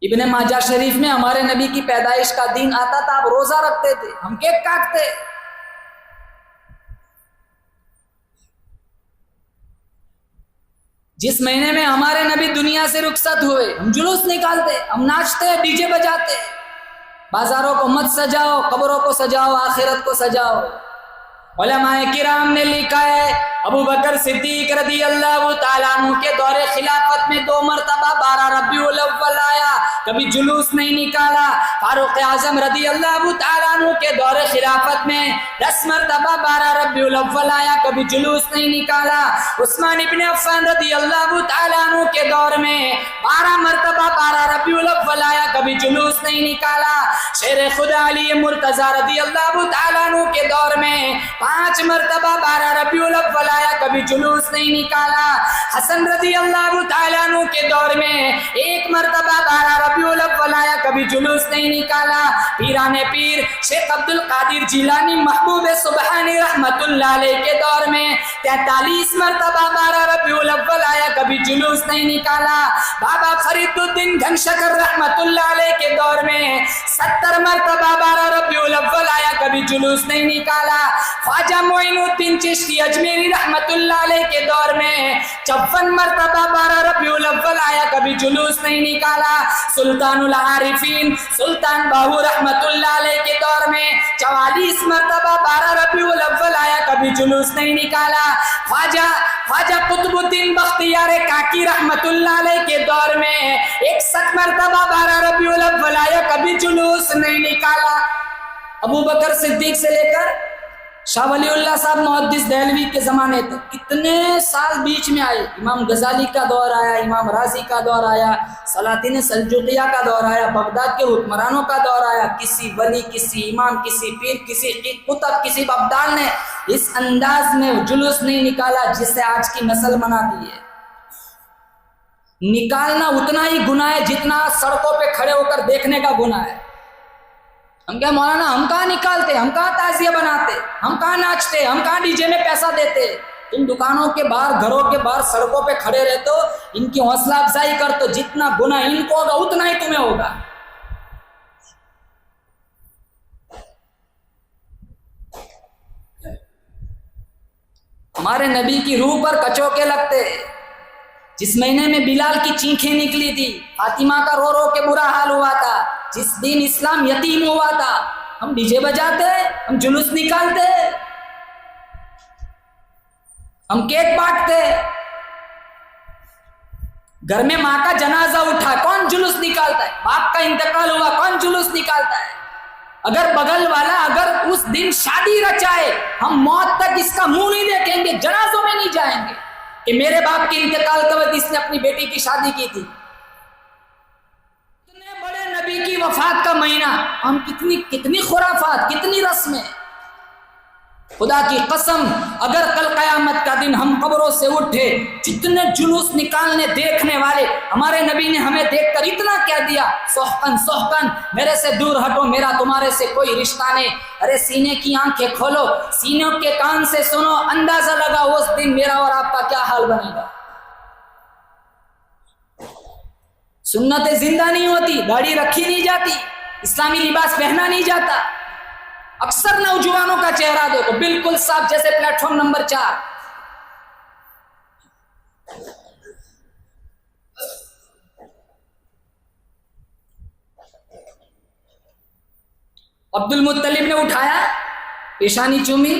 ابن ماجہ شریف میں ہمارے نبی کی پیدائش کا دن آتا تھا، آپ روزہ رکھتے تھے، ہم کیک کاٹتے۔ جس مہینے میں ہمارے نبی دنیا سے رخصت ہوئے، ہم جلوس نکالتے، ہم ناچتے، ڈی جے بجاتے۔ بازاروں کو مت سجاؤ، قبروں کو سجاؤ، آخرت کو سجاؤ۔ علماء کرام نے لکھا ہے، ابو بکر صدیق رضی اللہ تعالیٰ عنہ کے دور خلافت میں 2 مرتبہ 12 ربیع الاول آیا، کبھی جلوس نہیں نکالا۔ فاروق اعظم رضی اللہ تعالیٰ عنہ کے دور خلافت میں 10 مرتبہ 12 ربیع الاول آیا، کبھی جلوس نہیں نکالا۔ عثمان ابن عفان رضی اللہ تعالیٰ عنہ کے دور میں 12 مرتبہ 12 ربیع الاول آیا، کبھی جلوس نہیں نکالا۔ شیر خدا علی مرتضیٰ رضی اللہ تعالیٰ عنہ کے دور میں 5 مرتبہ 12 ربیع الاول آیا، کبھی جلوس نہیں نکالا۔ حسن رضی اللہ تعالیٰ عنہ کے دور میں 1 مرتبہ 12 ربیع الاول آیا، کبھی جلوس نہیں نکالا۔ پیران پیر شیخ عبد القادر جیلانی محبوب سبحانی رحمت اللہ علیہ کے دور میں 43 مرتبہ 12 ربیع الاول آیا، کبھی جلوس نہیں نکالا۔ بابا فرید الدین گھنشکر رحمت اللہ علیہ کے دور میں 70 مرتبہ 12 ربیع الاول آیا، کبھی جلوس نہیں نکالا۔ خواجہ معین الدین چشتی اجمیری رحمت اللہ علیہ کے دور میں 54 مرتبہ 12 ربیع الاول آیا، کبھی جلوس نہیں نکالا۔ سلطان العارفین سلطان باہو رحمت اللہ علیہ کے دور میں 44 مرتبہ 12 ربیع الاول آیا، کبھی جلوس نہیں نکالا۔ خواجہ قطب الدین بختیار کاکی رحمت اللہ علیہ کے دور میں 61 مرتبہ 12 ربیع الاول آیا، کبھی جلوس نہیں نکالا۔ ابو بکر صدیق سے لے کر شاہ ولی اللہ صاحب محدث دہلوی کے زمانے تک کتنے سال بیچ میں آئے، امام غزالی کا دور آیا، امام رازی کا دور آیا، سلاطین سلجوقیہ کا دور آیا، بغداد کے حکمرانوں کا دور آیا۔ کسی ولی، کسی امام، کسی پیر، کسی قطب، کسی ابدال نے اس انداز میں جلوس نہیں نکالا جس سے آج کی نسل مناتی ہے۔ نکالنا اتنا ہی گناہ ہے جتنا سڑکوں پہ کھڑے ہو کر دیکھنے کا گناہ ہے۔ ہم کیا مولانا، ہم کہاں نکالتے، ہم کہاں تعزیہ بناتے، ہم کہاں ناچتے، ہم کہاں ڈی جے میں پیسہ دیتے۔ تم دکانوں کے باہر، گھروں کے باہر، سڑکوں پہ کھڑے رہتے ہو، ان کی حوصلہ افزائی کرتے ہو، جتنا گناہ ان کو ہوگا اتنا ہی تمہیں ہوگا۔ ہمارے نبی کی روح پر کچوکے لگتے۔ جس مہینے میں بلال کی چینخیں نکلی تھی، فاطمہ کا رو رو کے برا حال ہوا تھا، جس دن اسلام یتیم ہوا تھا، ہم ڈی جے بجاتے، ہم جلوس نکالتے، ہم کیک بانٹتے۔ گھر میں ماں کا جنازہ اٹھا، کون جلوس نکالتا ہے؟ باپ کا انتقال ہوا، کون جلوس نکالتا ہے؟ اگر بغل والا اگر اس دن شادی رچائے ہم موت تک اس کا منہ نہیں دیکھیں گے، جنازوں میں نہیں جائیں گے کہ میرے باپ کے انتقال کے وقت اس نے اپنی بیٹی کی شادی کی تھی۔ اتنے بڑے نبی کی وفات کا مہینہ ہم کتنی خرافات، کتنی رسمیں۔ خدا کی قسم اگر کل قیامت کا دن ہم قبروں سے اٹھے، جتنے جلوس نکالنے دیکھنے والے، ہمارے نبی نے ہمیں دیکھ کر اتنا کہہ دیا، سحقن سحقن، میرے سے دور ہٹو، میرا تمہارے سے کوئی رشتہ نہیں۔ ارے سینے کی آنکھیں کھولو، سینوں کے کان سے سنو، اندازہ لگا اس دن میرا اور آپ کا کیا حال بنے گا۔ سنتیں زندہ نہیں ہوتی، داڑھی رکھی نہیں جاتی، اسلامی لباس پہنا نہیں جاتا۔ اکثر نوجوانوں کا چہرہ دیکھو بالکل صاف، جیسے پلیٹ فارم نمبر 4۔ عبد المطلب نے اٹھایا، پیشانی چومی،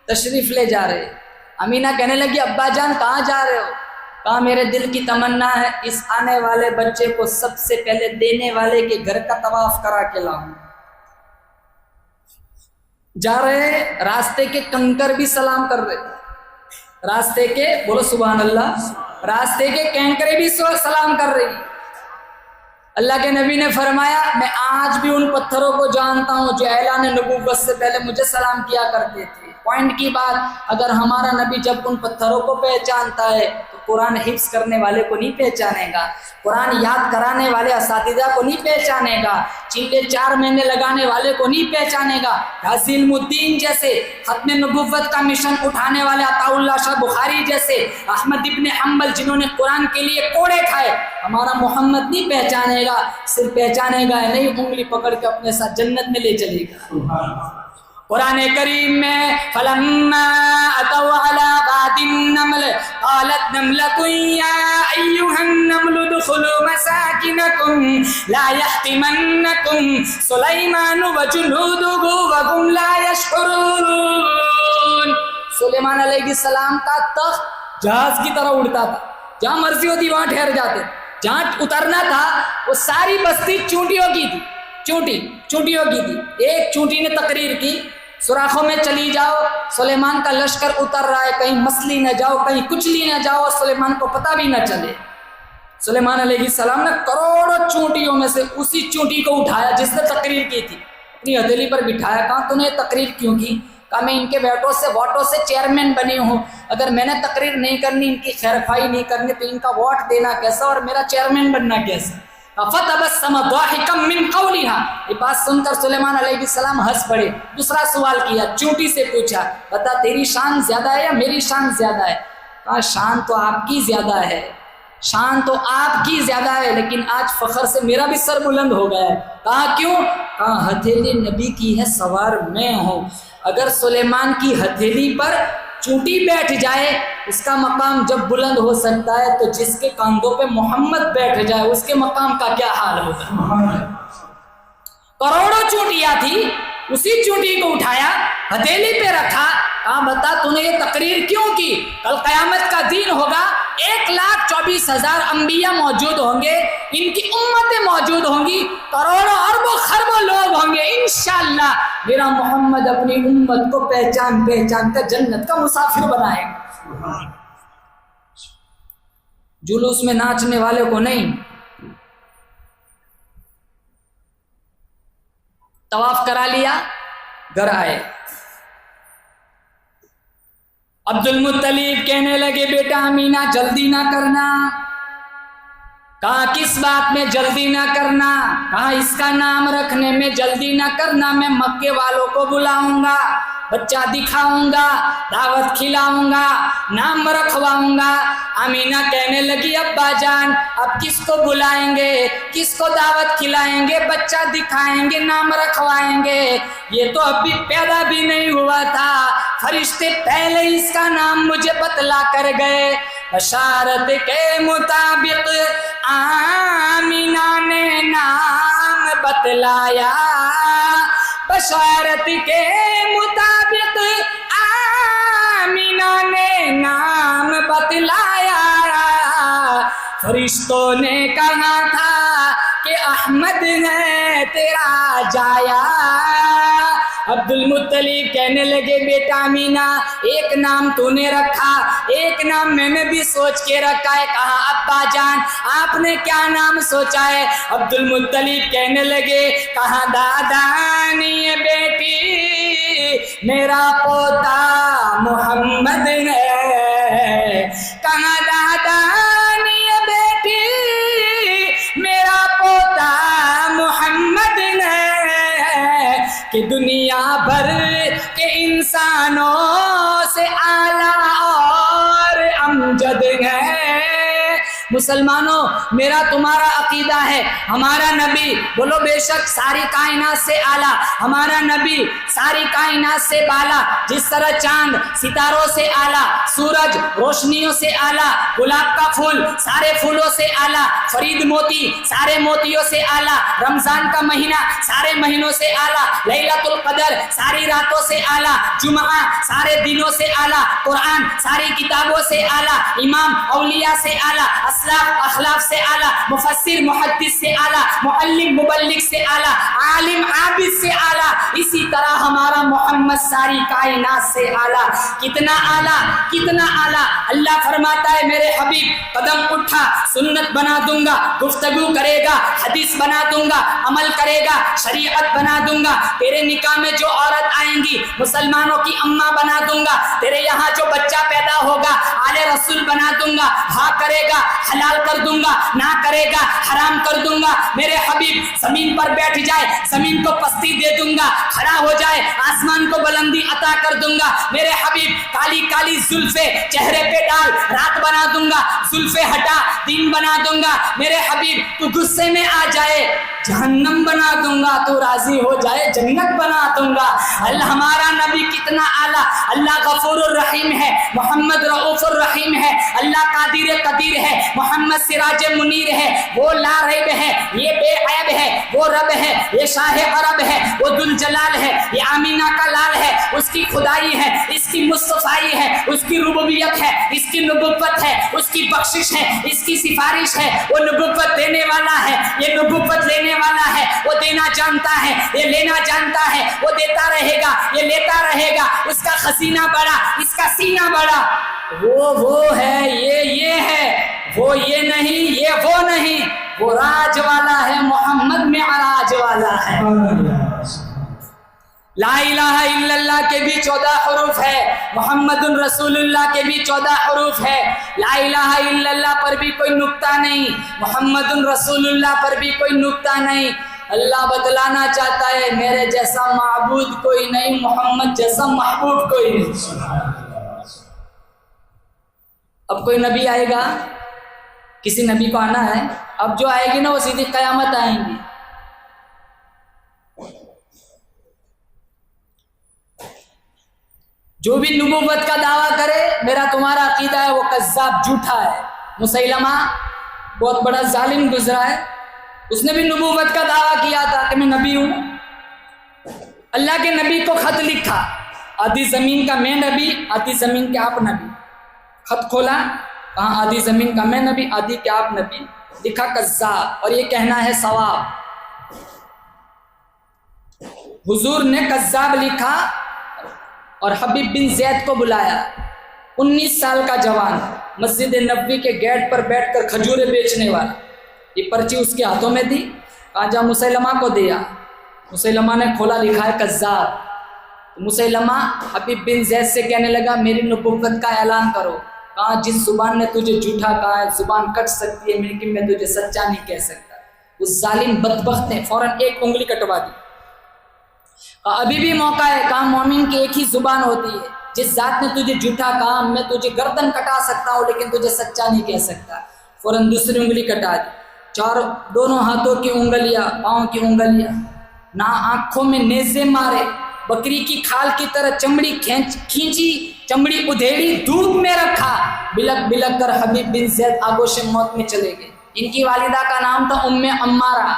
تشریف لے جا رہے۔ امینہ کہنے لگی ابا جان کہاں جا رہے ہو؟ کہا میرے دل کی تمنا ہے اس آنے والے بچے کو سب سے پہلے دینے والے کے گھر کا طواف کرا کے لاؤں۔ جا رہے، راستے کے کنکر بھی سلام کر رہے، راستے کے، بولو سبحان اللہ، راستے کے کینکرے بھی سلام کر رہی۔ اللہ کے نبی نے فرمایا میں آج بھی ان پتھروں کو جانتا ہوں جو اعلان نبوت سے پہلے مجھے سلام کیا کرتے تھے۔ پوائنٹ کی بات، اگر ہمارا نبی جب ان پتھروں کو پہچانتا ہے تو قرآن حفظ کرنے والے کو نہیں پہچانے گا، قرآن یاد کرانے والے اساتذہ کو نہیں پہچانے گا، چیلے 4 مہینے لگانے والے کو نہیں پہچانے گا۔ غازی علم الدین جیسے، ختم نبوت کا مشن اٹھانے والے عطاء اللہ شاہ بخاری جیسے، احمد ابن حنبل جنہوں نے قرآن کے لیے کوڑے کھائے، ہمارا محمد نہیں پہچانے گا، صرف پہچانے گا نہیں، انگلی پکڑ کے اپنے ساتھ جنت میں لے چلے گا۔ قرآن کریم میں فَلَمَّا أَتَوْا عَلَى وَادِ النَّمْلِ قَالَتْ نَمْلَةٌ يَا أَيُّهَا النَّمْلُ ادْخُلُوا مَسَاكِنَكُمْ لَا يَحْطِمَنَّكُمْ سُلَيْمَانُ وَجُنُودُهُ وَهُمْ لَا يَشْعُرُونَ۔ سلیمان علیہ السلام کا تخت جہاز کی طرح اڑتا تھا، جہاں مرضی ہوتی وہاں ٹھہر جاتے، جہاں اترنا تھا وہ ساری بستی چونٹیوں کی تھی، چونٹیوں کی تھی۔ ایک چونٹی نے تقریر کی سوراخوں میں چلی جاؤ، سلیمان کا لشکر اتر رہا ہے، کہیں مسلی نہ جاؤ، کہیں کچلی نہ جاؤ، اور سلیمان کو پتہ بھی نہ چلے۔ سلیمان علیہ السلام نے کروڑوں چونٹیوں میں سے اسی چونٹی کو اٹھایا جس نے تقریر کی تھی، اپنی ہتھیلی پر بٹھایا۔ کہا تو نے تقریر کیوں کی؟ کہا میں ان کے ووٹوں سے چیئرمین بنی ہوں، اگر میں نے تقریر نہیں کرنی، ان کی خیرخواہی نہیں کرنی تو ان کا ووٹ دینا کیسا اور میرا چیئرمین بننا کیسا؟ فَتَبَسَّمَ ضَاحِكًا مِّن قَوْلِهَا۔ یہ بات سن کر سلیمان علیہ السلام ہنس پڑے۔ دوسرا سوال کیا، چونٹی سے پوچھا بتا تیری شان زیادہ ہے یا میری شان زیادہ ہے؟ کہا شان تو آپ کی زیادہ ہے، شان تو آپ کی زیادہ ہے، لیکن آج فخر سے میرا بھی سر بلند ہو گیا ہے۔ کہا کیوں؟ کہا ہتھیلی نبی کی ہے، سوار میں ہوں۔ اگر سلیمان کی ہتھیلی پر چونٹی بیٹھ جائے اس کا مقام جب بلند ہو سکتا ہے تو جس کے کاندھوں پہ محمد بیٹھ جائے اس کے مقام کا کیا حال ہوگا؟ کروڑوں چونٹیاں تھی، اسی چونٹی کو اٹھایا، ہتھیلی پہ رکھا، کہا بتا تو نے یہ تقریر کیوں کی؟ کل قیامت کا دن ہوگا، 1,24,000 انبیاء موجود ہوں گے، ان کی امتیں موجود ہوں گی، کروڑوں اربوں خربوں لوگ ہوں گے، انشاءاللہ میرا محمد اپنی امت کو پہچان کر جنت کا مسافر بنائے گا۔ جلوس میں ناچنے والے کو نہیں۔ طواف کرا لیا، گھر آئے، عبد المطلب کہنے لگے بیٹا امینہ جلدی نہ کرنا۔ کہا کس بات میں جلدی نہ کرنا؟ کہا اس کا نام رکھنے میں جلدی نہ کرنا، میں مکے والوں کو بلاؤں گا، بچہ دکھاؤں گا، دعوت کھلاؤں گا، نام رکھواؤں گا۔ امینہ کہنے لگی ابا جان اب کس کو بلائیں گے، کس کو دعوت کھلائیں گے، بچہ دکھائیں گے، نام رکھوائیں گے؟ یہ تو ابھی پیدا بھی نہیں ہوا تھا، فرشتے پہلے اس کا نام مجھے بتلا کر گئے۔ بشارت کے مطابق آمینہ نے نام بتلایا، بشارت کے مطابق آمینہ نے نام بتلایا۔ فرشتوں نے کہا تھا کہ احمد ہے تیرا جایا۔ عبد المطلب کہنے لگے بیٹا امینا ایک نام تو نے رکھا، ایک نام میں نے بھی سوچ کے رکھا ہے۔ کہا ابا جان آپ نے کیا نام سوچا ہے؟ عبد المطلب کہنے لگے کہا دادا نہیں بیٹی میرا پوتا محمد ہے۔ کہا دادا نہیں بیٹی میرا پوتا محمد ہے کہ دنیا بھر کے انسانوں سے اعلیٰ اور امجد ہے۔ مسلمانوں میرا تمہارا عقیدہ ہے ہمارا نبی بولو بے شک ساری کائنات سے اعلیٰ، ہمارا نبی ساری کائنات سے بالا، جس طرح چاند ستاروں سے اعلیٰ، سورج روشنیوں سے اعلیٰ، گلاب کا پھول سارے پھولوں سے اعلیٰ، فرید موتی سارے موتیوں سے اعلیٰ، رمضان کا مہینہ سارے مہینوں سے اعلیٰ، لیلۃ القدر ساری راتوں سے اعلیٰ، جمعہ سارے دنوں سے اعلیٰ، قرآن ساری کتابوں سے اعلیٰ، امام اولیاء سے اعلیٰ، اسلاف اخلاق سے اعلیٰ، مفسر محدث سے اعلیٰ، معلم مبلغ سے اعلیٰ، عالم عابد سے اعلیٰ، اسی طرح ہمارا محمد ساری کائنات سے اعلیٰ۔ کتنا اعلیٰ کتنا اعلیٰ! اللہ فرماتا ہے میرے حبیب قدم اٹھا سنت بنا دوں گا، گفتگو کرے گا حدیث بنا دوں گا، عمل کرے گا شریعت بنا دوں گا، تیرے نکاح میں جو عورت آئیں گی مسلمانوں کی اماں بنا دوں گا، تیرے یہاں جو بچہ پیدا ہوگا آل رسول بنا دوں گا، ہاں کرے گا حلال کر دوں گا، نہ کرے گا حرام کر دوں گا۔ میرے حبیب زمین پر بیٹھ جائے زمین کو پستی دے دوں گا، کھڑا ہو جائے آسمان کو بلندی عطا کر دوں گا۔ میرے حبیب کالی کالی زلفیں چہرے پہ ڈال رات بنا دوں گا، زلفیں ہٹا دن بنا دوں گا۔ میرے حبیب تو غصے میں آ جائے جہنم بنا دوں گا، تو راضی ہو جائے جنت بنا دوں گا۔ اللہ ہمارا نبی کتنا اعلیٰ! اللہ غفور الرحیم ہے، محمد رؤوف الرحیم ہے، اللہ قادر قدیر ہے، محمد سراج منیر ہے، وہ لا ریب ہے، یہ بے عیب ہے، وہ رب ہے، یہ شاہ عرب ہے، وہ ذوالجلال ہے، یہ آمینہ کا لال ہے، اس کی خدائی ہے، اس کی مصطفائی ہے، اس کی ربوبیت ہے، اس کی نبوت ہے، اس کی بخشش ہے، اس کی سفارش ہے، وہ نبوت دینے والا ہے، یہ نبوت لینے والا ہے، وہ دینا جانتا ہے، یہ لینا جانتا ہے، وہ دیتا رہے گا، یہ لیتا رہے گا، اس کا خزینہ بڑا، اس کا سینہ بڑا۔ وہ ہے یہ ہے، وہ یہ نہیں یہ وہ نہیں، وہ راج والا ہے، محمد میں عراج والا ہے۔ لا الہ الا اللہ کے بھی 14 حروف ہے، محمد الرسول اللہ کے بھی 14 حروف ہے۔ لا الہ الا اللہ پر بھی کوئی نقطہ نہیں، محمد الرسول اللہ پر بھی کوئی نقطہ نہیں۔ اللہ بتلانا چاہتا ہے میرے جیسا معبود کوئی نہیں، محمد جیسا محبوب کوئی نہیں۔ اب کوئی نبی آئے گا، کسی نبی کو آنا ہے، اب جو آئے گی نا وہ سیدھی قیامت آئیں گی۔ جو بھی نبوت کا دعویٰ کرے میرا تمہارا عقیدہ ہے وہ کذاب جھوٹا ہے۔ مسیلمہ بہت بڑا ظالم گزرا ہے، اس نے بھی نبوت کا دعویٰ کیا تھا کہ میں نبی ہوں۔ اللہ کے نبی کو خط لکھا، آدھی زمین کا میں نبی، آدھی زمین کے آپ نبی۔ خط کھولا، کہاں آدھی زمین کا میں نبی، آدھی کے آپ نبی، لکھا کذاب، اور یہ کہنا ہے ثواب۔ حضور نے کذاب لکھا اور حبیب بن زید کو بلایا، 19 سال کا جوان، مسجد نبوی کے گیٹ پر بیٹھ کر کھجورے بیچنے والا۔ یہ پرچی اس کے ہاتھوں میں تھی، کہا جا مسیلمہ کو دیا۔ مسیلمہ نے کھولا، لکھا ہے کذاب۔ مسیلمہ حبیب بن زید سے کہنے لگا میری نبوت کا اعلان کرو۔ کہا جس زبان نے تجھے جھوٹا کہا ہے زبان کٹ سکتی ہے لیکن میں تجھے سچا نہیں کہہ سکتا۔ اس ظالم بدبخت نے فوراً ایک انگلی کٹوا دی۔ ابھی بھی موقع ہے، کہا مومن کی ایک ہی زبان ہوتی ہے، جس ذات نے تجھے جھوٹا کہا میں تجھے گردن کٹا سکتا ہوں لیکن تجھے سچا نہیں کہہ سکتا۔ فوراً دوسری انگلی کٹا دی، دونوں ہاتھوں کی انگلیاں، پاؤں کی انگلیاں، نہ آنکھوں میں نیزے مارے، بکری کی کھال کی طرح چمڑی کھینچی، چمڑی ادھیڑی، دھوپ میں رکھا، بلک بلک کر حبیب بن زید آگوش موت میں چلے گئے۔ ان کی والدہ کا نام تھا ام عمارہ۔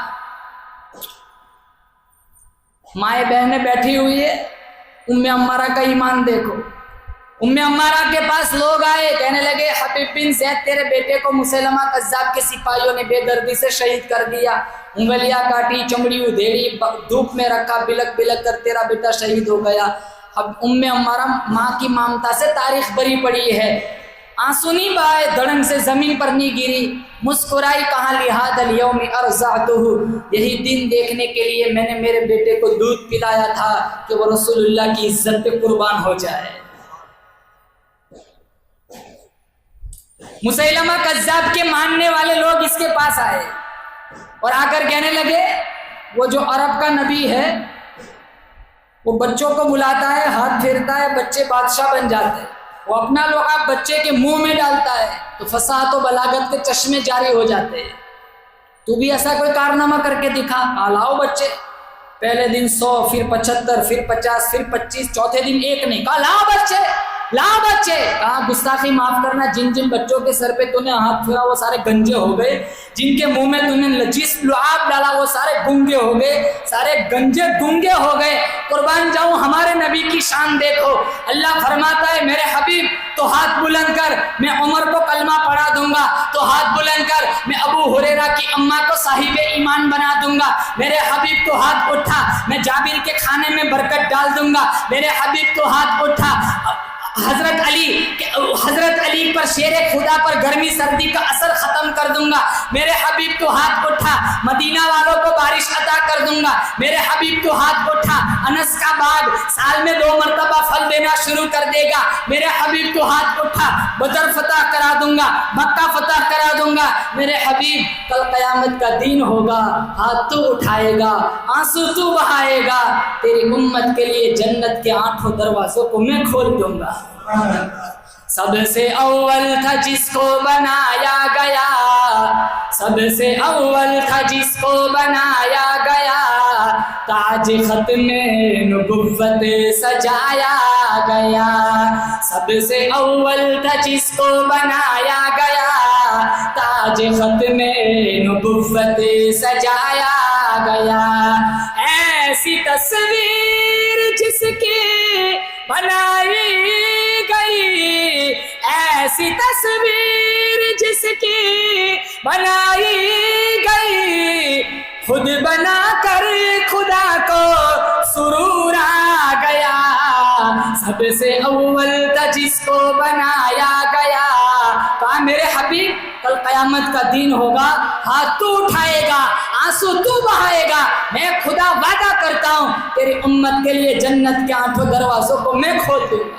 مائیں بہنیں بیٹھی ہوئی ہے، ام عمارہ کا ایمان دیکھو۔ ام عمارہ کے پاس لوگ آئے، کہنے لگے حبیب بن زید تیرے بیٹے کو مسیلمہ کذاب کے سپاہیوں نے بے دردی سے شہید کر دیا۔ انگلیاں کاٹی, چمڑی ادھیڑی, دھوپ میں رکھا, بلک بلک کر تیرا بیٹا شہید ہو گیا. اب عمارہ ماں کی ممتا سے تاریخ بھری پڑی ہے, آنسو نہیں بہائے, دھڑنگ سے زمین پر نہیں گری, مسکرائی, کہاں لہذا الیوم ارضعتہ, یہی دن دیکھنے کے لیے میں نے میرے بیٹے کو دودھ پلایا تھا کہ وہ رسول اللہ کی عزت پہ قربان ہو جائے. مسیلمہ کذاب کے ماننے والے لوگ اس کے پاس آئے اور آ کر کہنے لگے وہ جو عرب کا نبی ہے وہ بچوں کو بلاتا ہے, ہاتھ پھیرتا ہے, بچے بادشاہ بن جاتے ہیں, وہ اپنا لعاب بچے کے منہ میں ڈالتا ہے تو فصاحت و بلاغت کے چشمے جاری ہو جاتے ہیں. تو بھی ایسا کوئی کارنامہ کر کے دکھا. لاؤ بچے, پہلے دن 100, پھر 75, پھر 50, پھر 25, چوتھے دن ایک نہیں, کہا لاؤ بچے, لاؤ بچے. کہا گستاخی معاف کرنا, جن جن بچوں کے سر پہ تو نے ہاتھ پھیرا وہ سارے گنجے ہو گئے, جن کے منہ میں تو نے لجیس لعاب ڈالا وہ سارے گنگے ہو گئے, سارے گنجے گنگے ہو گئے. قربان جاؤں ہمارے نبی کی شان دیکھو. اللہ فرماتا ہے میرے حبیب تو ہاتھ بلند کر, میں عمر کو کلمہ پڑھا دوں گا, تو ہاتھ بلند کر, میں ابو ہریرہ کی اماں کو صاحب ایمان بنا دوں گا. میرے حبیب تو ہاتھ اٹھا, میں جابر کے کھانے میں برکت ڈال دوں گا. میرے حبیب تو ہاتھ اٹھا, حضرت علی پر شیر خدا پر گرمی سردی کا اثر ختم کر دوں گا. میرے حبیب تو ہاتھ اٹھا, مدینہ والوں کو بارش عطا کر دوں گا. میرے حبیب تو ہاتھ اٹھا, انس کا باغ سال میں 2 مرتبہ پھل دینا شروع کر دے گا. میرے حبیب تو ہاتھ اٹھا, بدر فتح کرا دوں گا, مکہ فتح کرا دوں گا. میرے حبیب کل قیامت کا دن ہوگا, ہاتھ تو اٹھائے گا, آنسو تو بہائے گا, تیری امت کے لیے جنت کے 8 دروازوں کو میں کھول دوں گا. سب سے اول تھا جس کو بنایا گیا, سب سے اول تھا جس کو بنایا گیا, تاج ختم نبوت سجایا گیا. سب سے اول تھا جس کو بنایا گیا, تاج ختم نبوت سجایا گیا. ایسی تصویر جس کی بنائی گئی, ایسی تصویر جس کی بنائی گئی, خود بنا کر خدا کو سرور آ گیا. سب سے اول تھا جس کو بنایا گیا. کہا میرے حبیب کل قیامت کا دن ہوگا, ہاتھ تو اٹھائے گا, آنسو تو بہائے گا, میں خدا وعدہ کرتا ہوں تیری امت کے لیے جنت کے 8 دروازوں کو میں کھول دوں گا.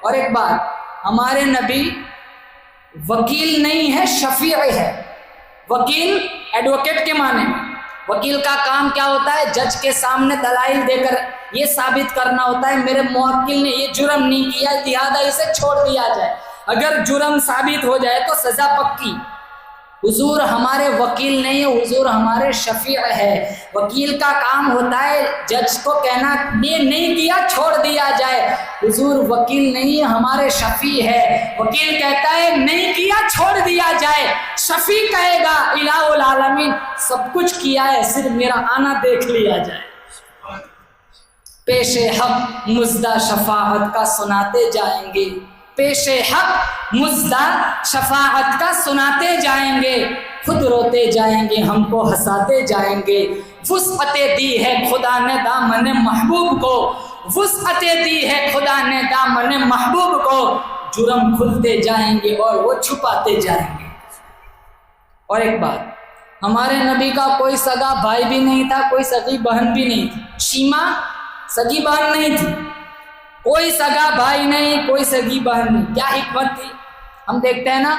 اور ایک بات, ہمارے نبی وکیل نہیں ہے, شفیع ہے. وکیل ایڈوکیٹ کے معنی میں, وکیل کا کام کیا ہوتا ہے, جج کے سامنے دلائل دے کر یہ ثابت کرنا ہوتا ہے میرے موکل نے یہ جرم نہیں کیا لہذا اسے چھوڑ دیا جائے. اگر جرم ثابت ہو جائے تو سزا پکی. حضور ہمارے وکیل نہیں ہے, حضور ہمارے شفیع ہے. وکیل کا کام ہوتا ہے جج کو کہنا یہ نہیں کیا چھوڑ دیا جائے. حضور وکیل نہیں ہے, ہمارے شفیع ہے. وکیل کہتا ہے نہیں کیا چھوڑ دیا جائے, شفیع کہے گا الہ العالمین سب کچھ کیا ہے, صرف میرا آنا دیکھ لیا جائے. پیش حق مزدہ شفاعت کا سناتے جائیں گے, پیش حق مزدہ شفاعت کا سناتے جائیں گے, خود روتے جائیں گے ہم کو ہنساتے جائیں گے. وسعت دی ہے خدا نے دامن محبوب کو, وسعت دی ہے خدا نے دامن محبوب کو, جرم کھلتے جائیں گے اور وہ چھپاتے جائیں گے. اور ایک بات, ہمارے نبی کا کوئی سگا بھائی بھی نہیں تھا, کوئی سگی بہن بھی نہیں تھی. شیما سگی بہن نہیں تھی, کوئی سگا بھائی نہیں, کوئی سگی بہن نہیں. کیا حکمت تھی. ہم دیکھتے ہیں نا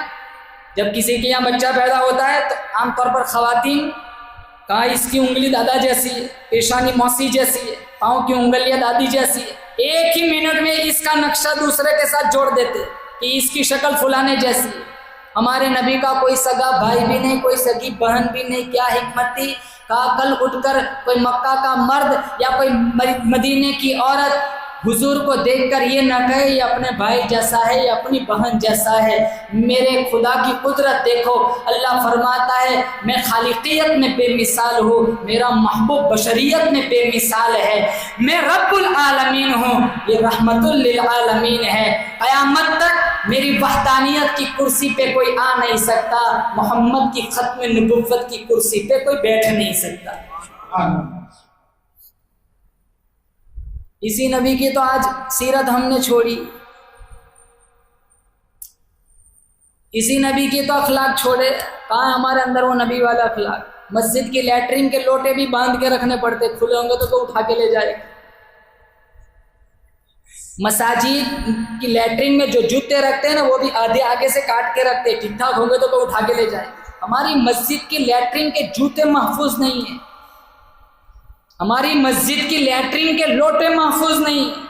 جب کسی کے یہاں بچہ پیدا ہوتا ہے تو عام طور پر خواتین, کہاں اس کی انگلی دادا جیسی ہے, پیشانی موسی جیسی ہے, پاؤں کی انگلیاں دادی جیسی ہے, ایک ہی منٹ میں اس کا نقشہ دوسرے کے ساتھ جوڑ دیتے کہ اس کی شکل فلانے جیسی ہے. ہمارے نبی کا کوئی سگا بھائی بھی نہیں, کوئی سگی بہن بھی نہیں. کیا حکمت تھی. کہا کل اٹھ کر کوئی مکہ کا مرد یا کوئی مدینے کی عورت حضور کو دیکھ کر یہ نہ کہے یہ اپنے بھائی جیسا ہے، یہ اپنی بہن جیسا ہے۔ میرے خدا کی قدرت دیکھو، اللہ فرماتا ہے میں خالقیت میں بے مثال ہوں، میرا محبوب بشریت میں بے مثال ہے، میں رب العالمین ہوں، یہ رحمت للعالمین ہے۔ قیامت تک میری وحدانیت کی کرسی پہ کوئی آ نہیں سکتا، محمد کی ختم نبوت کی کرسی پہ کوئی بیٹھ نہیں سکتا۔ اسی نبی کی تو آج سیرت ہم نے چھوڑی، اسی نبی کے تو اخلاق چھوڑے۔ کہاں ہمارے اندر وہ نبی والا اخلاق؟ مسجد کی لیٹرین کے لوٹے بھی باندھ کے رکھنے پڑتے، کھلے ہوں گے تو کوئی اٹھا کے لے جائے۔ مساجد کی لیٹرین میں جو جوتے رکھتے ہیں نا وہ بھی آدھے آگے سے کاٹ کے رکھتے، ٹھیک ٹھاک ہوں گے تو کوئی اٹھا کے لے جائے۔ ہماری مسجد کی لیٹرین کے جوتے محفوظ نہیں ہیں، ہماری مسجد کی لیٹرین کے لوٹے محفوظ نہیں ہیں،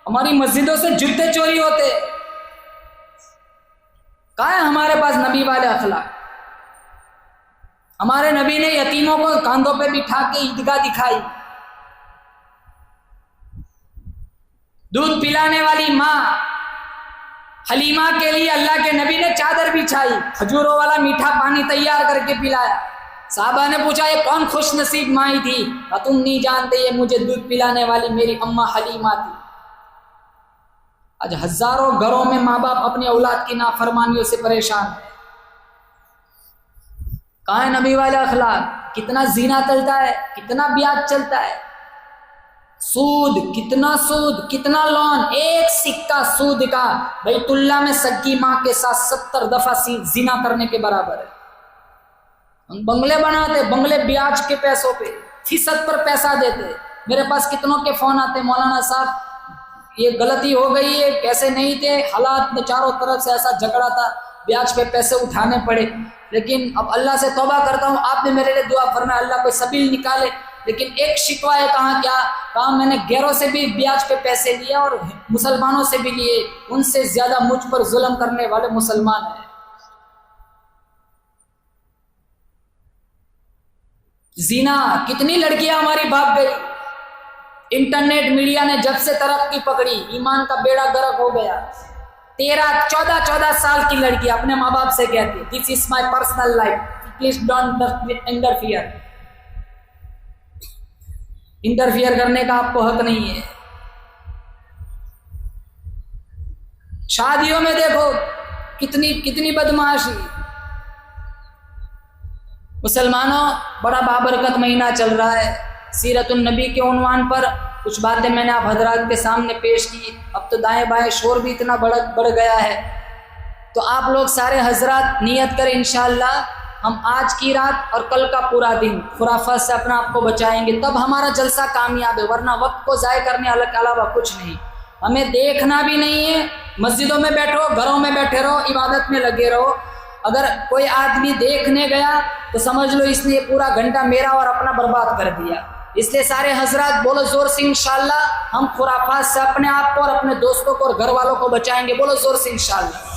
ہماری مسجدوں سے جوتے چوری ہوتے۔ کہاں ہے ہمارے پاس نبی والے اخلاق؟ ہمارے نبی نے یتیموں کو کاندھوں پہ بٹھا کے عیدگاہ دکھائی، دودھ پلانے والی ماں حلیمہ کے لیے اللہ کے نبی نے چادر بچھائی، کھجوروں والا میٹھا پانی تیار کر کے پلایا۔ صحابہ نے پوچھا یہ کون خوش نصیب مائی تھی؟ تم نہیں جانتے یہ مجھے دودھ پلانے والی میری اماں حلیمہ تھی۔ آج ہزاروں گھروں میں ماں باپ اپنی اولاد کی نافرمانیوں سے پریشان ہیں۔ کہاں ہے نبی والے اخلاق؟ کتنا زنا چلتا ہے، کتنا بیاج چلتا ہے، سود، کتنا لون، ایک سکہ سود کا بیت اللہ میں سگی ماں کے ساتھ 70 دفعہ زنا کرنے کے برابر ہے۔ ہم بنگلے بناتے، بنگلے بیاج کے پیسوں پہ فیصد پر پیسہ دیتے۔ میرے پاس کتنوں کے فون آتے، مولانا صاحب یہ غلطی ہو گئی ہے، پیسے نہیں تھے، حالات میں چاروں طرف سے ایسا جھگڑا تھا، بیاج پہ پیسے اٹھانے پڑے، لیکن اب اللہ سے توبہ کرتا ہوں، آپ نے میرے لیے دعا فرمایا اللہ کوئی سبیل نکالے۔ لیکن ایک شکوہ ہے، کہاں میں نے غیروں سے بھی بیاج پہ پیسے لیے اور مسلمانوں سے بھی لیے، ان سے زیادہ مجھ پر ظلم کرنے والے مسلمان ہیں۔ زنا، کتنی لڑکیاں ہماری بھاگ گئی۔ انٹرنیٹ میڈیا نے جب سے ترقی پکڑی ایمان کا بیڑا غرق ہو گیا۔ 13-14 سال کی لڑکی اپنے ماں باپ سے کہتی this is my personal life, please don't interfere کرنے کا آپ کو حق نہیں ہے۔ شادیوں میں دیکھو کتنی بدمعاشی۔ مسلمانوں بڑا بابرکت مہینہ چل رہا ہے، سیرت النبی کے عنوان پر کچھ باتیں میں نے آپ حضرات کے سامنے پیش کی۔ اب تو دائیں بائیں شور بھی اتنا بڑھ گیا ہے، تو آپ لوگ سارے حضرات نیت کریں انشاءاللہ ہم آج کی رات اور کل کا پورا دن خرافات سے اپنا آپ کو بچائیں گے، تب ہمارا جلسہ کامیاب ہے، ورنہ وقت کو ضائع کرنے کے علاوہ کچھ نہیں۔ ہمیں دیکھنا بھی نہیں ہے، مسجدوں میں بیٹھو، گھروں میں بیٹھے رہو، عبادت میں لگے رہو۔ اگر کوئی آدمی دیکھنے گیا تو سمجھ لو اس نے یہ پورا گھنٹہ میرا اور اپنا برباد کر دیا۔ اس لیے سارے حضرات بولو زور سے انشاءاللہ ہم خرافات سے اپنے آپ کو اور اپنے دوستوں کو اور گھر والوں کو بچائیں گے، بولو زور سے انشاءاللہ۔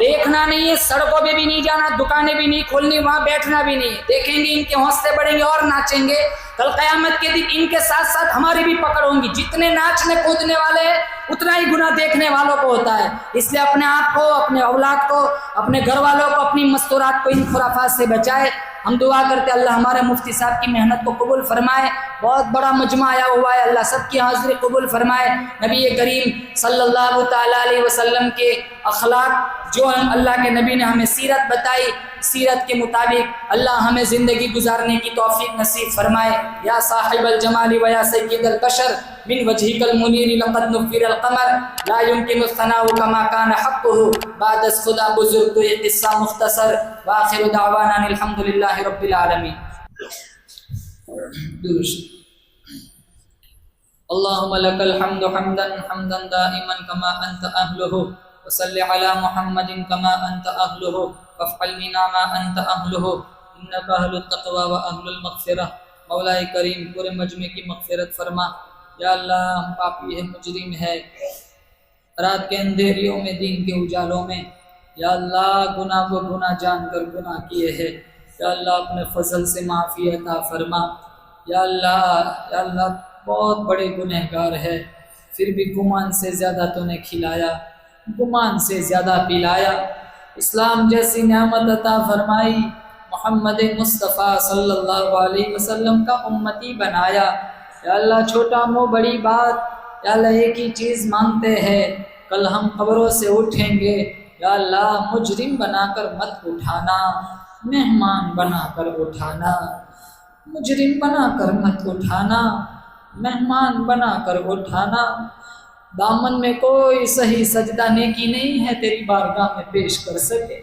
دیکھنا نہیں ہے، سڑکوں پہ بھی نہیں جانا، دکانیں بھی نہیں کھولنی، وہاں بیٹھنا بھی نہیں۔ دیکھیں گے ان کے حوصلے بڑھیں گے اور ناچیں گے، کل قیامت کے دن ان کے ساتھ ساتھ ہماری بھی پکڑ ہوں گی۔ جتنے ناچنے کودنے والے ہیں اتنا ہی گناہ دیکھنے والوں کو ہوتا ہے۔ اس لیے اپنے آپ کو، اپنے اولاد کو، اپنے گھر والوں کو، اپنی مستورات کو ان خرافات سے بچائے۔ ہم دعا کرتے اللہ ہمارے مفتی صاحب کی محنت کو قبول فرمائے، بہت بڑا مجمع آیا ہوا ہے، اللہ سب کی حاضری قبول فرمائے۔ نبی کریم صلی اللہ تعالیٰ علیہ وسلم کے اخلاق جو اللہ کے نبی نے ہمیں سیرت بتائی، سیرت کے مطابق اللہ ہمیں زندگی گزارنے کی توفیق نصیب فرمائے۔ یا صاحب الجمال و یا سید البشر من وجهك المنیر لقد نفر القمر لا يمكن الثناء كما كان حقه بعد از خدا بزرگ تو یہ قصہ مختصر۔ وآخر دعوانا الحمد للہ رب العالمین۔ اللهم لك الحمد حمدا حمدا دائما كما انت اهله، وصل على محمد كما انت اهله، وافعل بنا ما انت اهله انك اهل التقوى واهل المغفرہ۔ مولا کریم پورے مجمع کی مغفرت فرما۔ یا اللہ ہم پاپی ہیں، مجرم ہے، رات کے اندھیریوں میں، دین کے اجالوں میں یا اللہ گناہ کو گناہ جان کر گناہ کیے ہیں، یا اللہ اپنے فضل سے معافی عطا فرما۔ یا اللہ بہت بڑے گنہگار ہے، پھر بھی گمان سے زیادہ تو نے کھلایا، گمان سے زیادہ پلایا، اسلام جیسی نعمت عطا فرمائی، محمد مصطفیٰ صلی اللہ علیہ وسلم کا امتی بنایا۔ یا اللہ چھوٹا مو بڑی بات، یا اللہ ایک ہی چیز مانگتے ہیں، کل ہم قبروں سے اٹھیں گے، یا اللہ مجرم بنا کر مت اٹھانا، مہمان بنا کر اٹھانا، مجرم بنا کر مت اٹھانا، مہمان بنا کر اٹھانا۔ دامن میں کوئی صحیح سجدہ نیکی نہیں ہے تیری بارگاہ میں پیش کر سکے،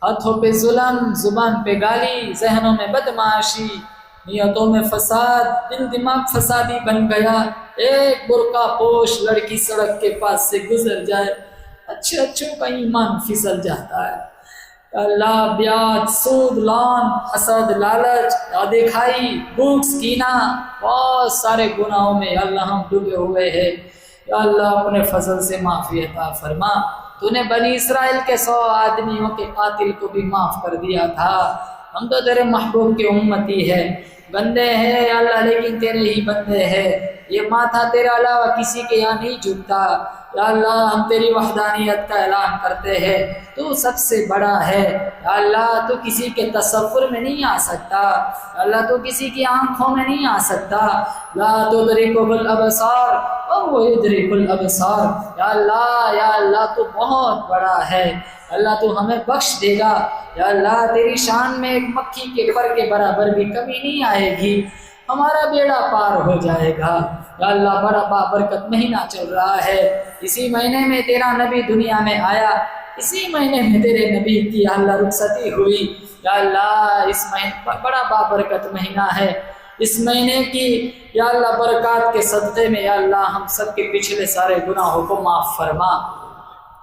ہاتھوں پہ ظلم، زبان پہ گالی، ذہنوں میں بدمعاشی، نیتوں میں فساد، دل دماغ فسادی بن گیا۔ ایک برقع پوش لڑکی سڑک کے پاس سے گزر جائے، اچھے اچھوں کا ایمان پھسل جاتا ہے۔ اللہ بیاج، سود، لان، حسد، لالچ، دکھائی، بھوک، کینہ، بہت سارے گناہوں میں یا اللہ ہم ڈوبے ہوئے ہیں۔ یا اللہ اپنے فضل سے معافی عطا فرما۔ تو نے بنی اسرائیل کے 100 آدمیوں کے قاتل کو بھی معاف کر دیا تھا۔ ہم تو تیرے محبوب کے امتی ہے، بندے ہیں یا اللہ، لیکن تیرے ہی بندے ہیں۔ یہ ماتھا تیرے علاوہ کسی کے یہاں نہیں جھکتا۔ یا اللہ ہم تیری وحدانیت کا اعلان کرتے ہیں، تو سب سے بڑا ہے۔ یا اللہ تو کسی کے تصور میں نہیں آ سکتا، یا اللہ تو کسی کی آنکھوں میں نہیں آ سکتا۔ لا تدرکہ الابصار وہو یدرک الابصار۔ یا اللہ تو بہت بڑا ہے، اللہ تو ہمیں بخش دے گا۔ یا اللہ تیری شان میں ایک مکھی کے پر کے برابر بھی کمی نہیں آئے گی، ہمارا بیڑا پار ہو جائے گا۔ یا اللہ بڑا بابرکت مہینہ چل رہا ہے، اسی مہینے میں تیرا نبی دنیا میں آیا، اسی مہینے میں تیرے نبی کی یا اللہ رخصتی ہوئی۔ یا اللہ اس مہینے بڑا بابرکت مہینہ ہے، اس مہینے کی یا اللہ برکات کے صدقے میں یا اللہ ہم سب کے پچھلے سارے گناہوں کو معاف فرما۔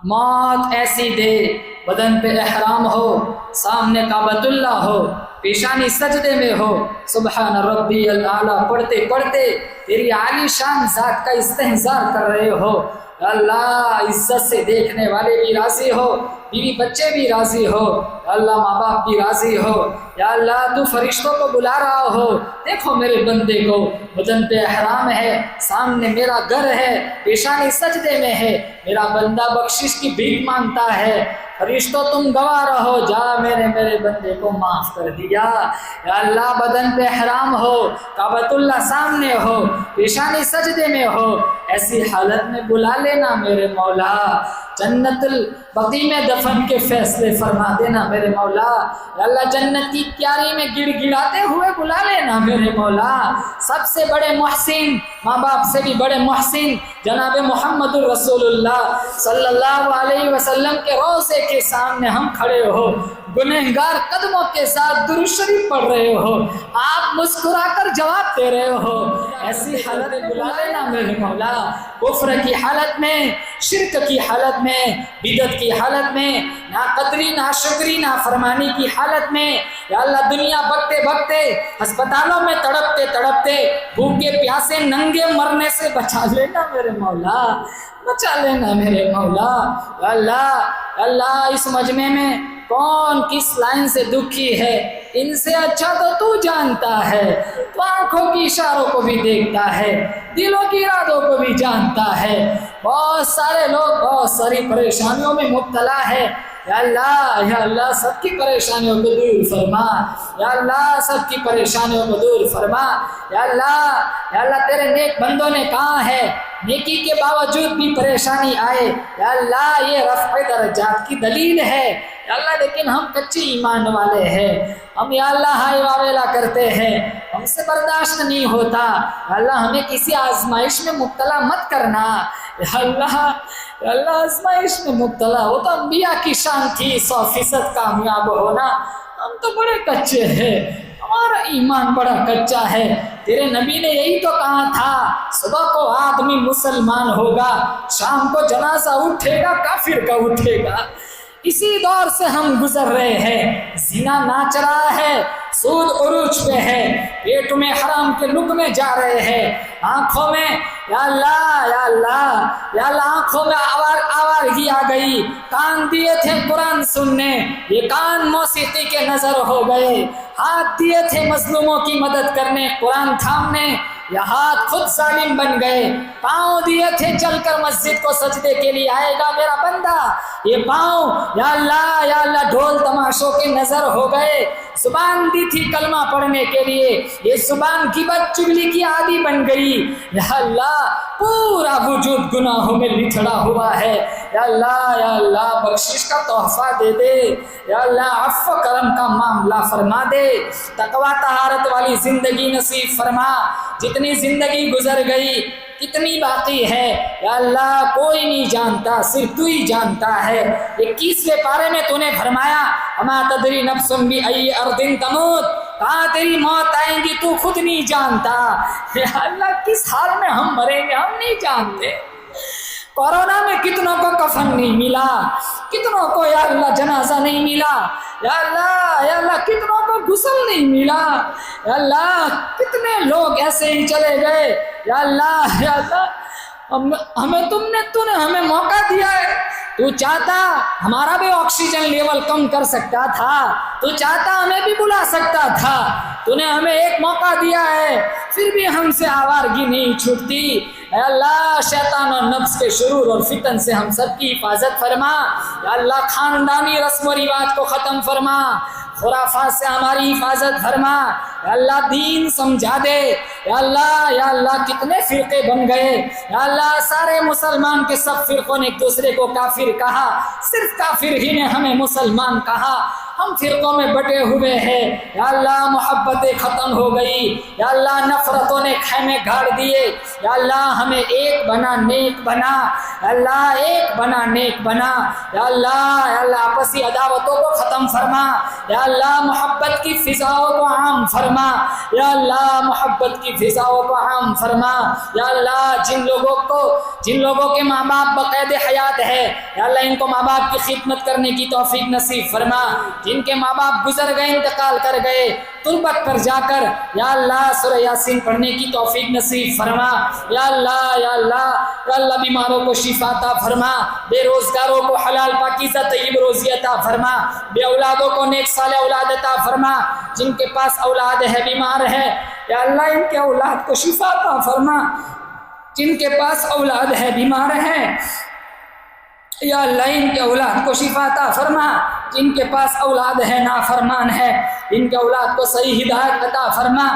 موت ایسی دے، بدن پہ احرام ہو، سامنے کعبۃ اللہ ہو، پیشانی سجدے میں ہو، سبحان ربی الاعلیٰ پڑھتے پڑھتے تیری عالی شان ذات کا استحضار کر رہے ہو۔ یا اللہ عزت سے دیکھنے والے بھی راضی ہو، بیوی بچے بھی راضی ہو، یا اللہ ماں باپ بھی راضی ہو۔ یا اللہ تو فرشتوں کو بلا رہا ہو، دیکھو میرے بندے کو، بدن پہ احرام ہے، سامنے میرا گھر ہے، پیشانی سجدے میں ہے، میرا بندہ بخشش کی بھیک مانگتا ہے، فرشتوں تم گواہ رہو، جا میرے بندے کو معاف کر دیا۔ یا اللہ بدن پہ احرام ہو، کعبۃ اللہ سامنے ہو، پیشانی سجدے میں ہو، ایسی حالت میں بلا لینا میرے مولا، جنت البقیع میں دفن کے فیصلے فرما دینا میرے مولا۔ یا اللہ جنت کی کیاری میں گڑ گڑاتے ہوئے بلا لینا میرے مولا۔ سب سے بڑے محسن، ماں باپ سے بھی بڑے محسن جناب محمد الرسول اللہ صلی اللہ علیہ وسلم کے روضے کے سامنے ہم کھڑے ہو، گنہگار قدموں کے ساتھ درود شریف پڑھ رہے ہو، آپ مسکرا کر جواب دے رہے ہو، ایسی حالت میں بلا لینا میرے مولا۔ کفر کی حالت میں، شرک کی حالت میں، بدعت کی حالت میں، ناقدری ناشکری نافرمانی کی حالت میں، یا اللہ دنیا بکتے بکتے، ہسپتالوں میں تڑپتے تڑپتے، بھوکے پیاسے ننگے مرنے سے بچا لینا میرے مولا، بچا لینا میرے مولا۔ یا اللہ اس مجمع میں کون کس لائن سے دکھی ہے، ان سے اچھا تو جانتا ہے، تو آنکھوں کی اشاروں کو بھی دیکھتا ہے، دلوں کی ارادوں کو بھی جانتا ہے۔ بہت سارے لوگ بہت ساری پریشانیوں میں مبتلا ہے، یا اللہ سب کی پریشانیوں کو دور فرما، یا اللہ سب کی پریشانیوں کو دور فرما۔ یا اللہ تیرے نیک بندوں نے کہا ہے نیکی کے باوجود بھی پریشانی آئے، یا اللہ یہ رفع درجات کی دلیل ہے، یا اللہ لیکن ہم کچے ایمان والے ہیں، ہم یا اللہ ہائے واویلا کرتے ہیں، ہم سے برداشت نہیں ہوتا، یا اللہ ہمیں کسی آزمائش میں مبتلا مت کرنا۔ یا اللہ آزمائش میں مبتلا ہو تو انبیاء کی شان تھی 100% کامیاب ہونا، ہم تو بڑے کچے ہیں، ہمارا ایمان بڑا کچا ہے۔ تیرے نبی نے یہی تو کہا تھا، صبح کو آدمی مسلمان ہوگا، شام کو جنازہ اٹھے گا کافر کا اٹھے گا۔ اسی دور سے ہم گزر رہے ہیں، زنا ناچ رہا ہے، سود عروج پہ ہے، پیٹ میں حرام کے لقمے جا رہے ہیں، آنکھوں میں یا اللہ آنکھوں میں آوارگی آ گئی، کان دیے تھے قرآن سننے، یہ کان موسیقی کے نظر ہو گئے، ہاتھ دیے تھے مظلوموں کی مدد کرنے، قرآن تھامنے، یہ ہاتھ خود ظالم بن گئے، پاؤں دیے تھے چل کر مسجد کو سجدے کے لیے آئے گا میرا بندہ، یہ پاؤں یا اللہ ڈھول تماشوں کے نظر ہو گئے، زبان دی تھی کلمہ پڑھنے کے لیے، یہ زبان غیبت چغلی کی عادی بن گئی، یا اللہ پورا وجود گناہوں میں لتھڑا ہوا ہے، یا اللہ بخشش کا تحفہ دے دے، یا اللہ عفو کرم کا معاملہ فرما دے، تقوی طہارت والی زندگی نصیب فرما، جتنی زندگی گزر گئی کتنی باقی ہے یا اللہ کوئی نہیں جانتا، صرف تو ہی جانتا ہے۔ 21ویں پارے میں تو نے فرمایا اما تدری نفس بأی ارض تموت، کہاں تیری موت آئیں گی تو خود نہیں جانتا، یا اللہ کس حال میں ہم مریں گے ہم نہیں جانتے۔ کورونا میں کتنوں کو کفن نہیں ملا، کتنوں کو یا اللہ جنازہ نہیں ملا، یا اللہ کتنوں کو غسل نہیں ملا، یا اللہ کتنے لوگ ایسے ہی چلے گئے، یا اللہ ہمیں تو نے ہمیں موقع دیا ہے، تو چاہتا ہمارا بھی آکسیجن لیول کم کر سکتا تھا، تو چاہتا ہمیں بھی بلا سکتا تھا، تو نے ہمیں ایک موقع دیا ہے پھر بھی ہم سے آوارگی نہیں چھوٹتی، اے اللہ شیطان اور نفس کے شرور اور فتن سے ہم سب کی حفاظت فرما، یا اللہ خاندانی رسم و رواج کو ختم فرما، خرافات سے ہماری حفاظت فرما، یا اللہ دین سمجھا دے، یا اللہ کتنے فرقے بن گئے، یا اللہ سارے مسلمان کے سب فرقوں نے ایک دوسرے کو کافر کہا، صرف کافر ہی نے ہمیں مسلمان کہا، ہم فرقوں میں بٹے ہوئے ہیں، یا اللہ محبتیں ختم ہو گئی، یا اللہ نفرتوں نے خیمے گھاڑ دیے، یا اللہ ہمیں ایک بنا نیک بنا، یا اللہ ایک بنا نیک بنا، یا اللہ آپسی عداوتوں کو ختم فرما، یا اللہ محبت کی فضاؤں کو عام فرما، یا اللہ محبت کی فضاؤں کو عام فرما، یا اللہ جن لوگوں کے ماں باپ بقید حیات ہے، یا اللہ ان کو ماں باپ کی خدمت کرنے کی توفیق نصیب فرما، جن کے ماں باپ گزر گئے انتقال کر گئے تربت پر جا کر یا اللہ سورہ یاسین پڑھنے کی توفیق نصیب فرما، یا اللہ بیماروں کو شفا عطا فرما، بے روزگاروں کو حلال پاکیزہ طیب روزی عطا فرما، بے اولادوں کو نیک صالح اولاد عطا فرما، جن کے پاس اولاد ہے بیمار ہے یا اللہ ان کے اولاد کو شفا عطا فرما، جن کے پاس اولاد ہے بیمار ہے یا اللہ ان کے اولاد کو شفا عطا فرما، جن کے پاس اولاد ہے نافرمان ہے ان کے اولاد کو صحیح ہدایت عطا فرما،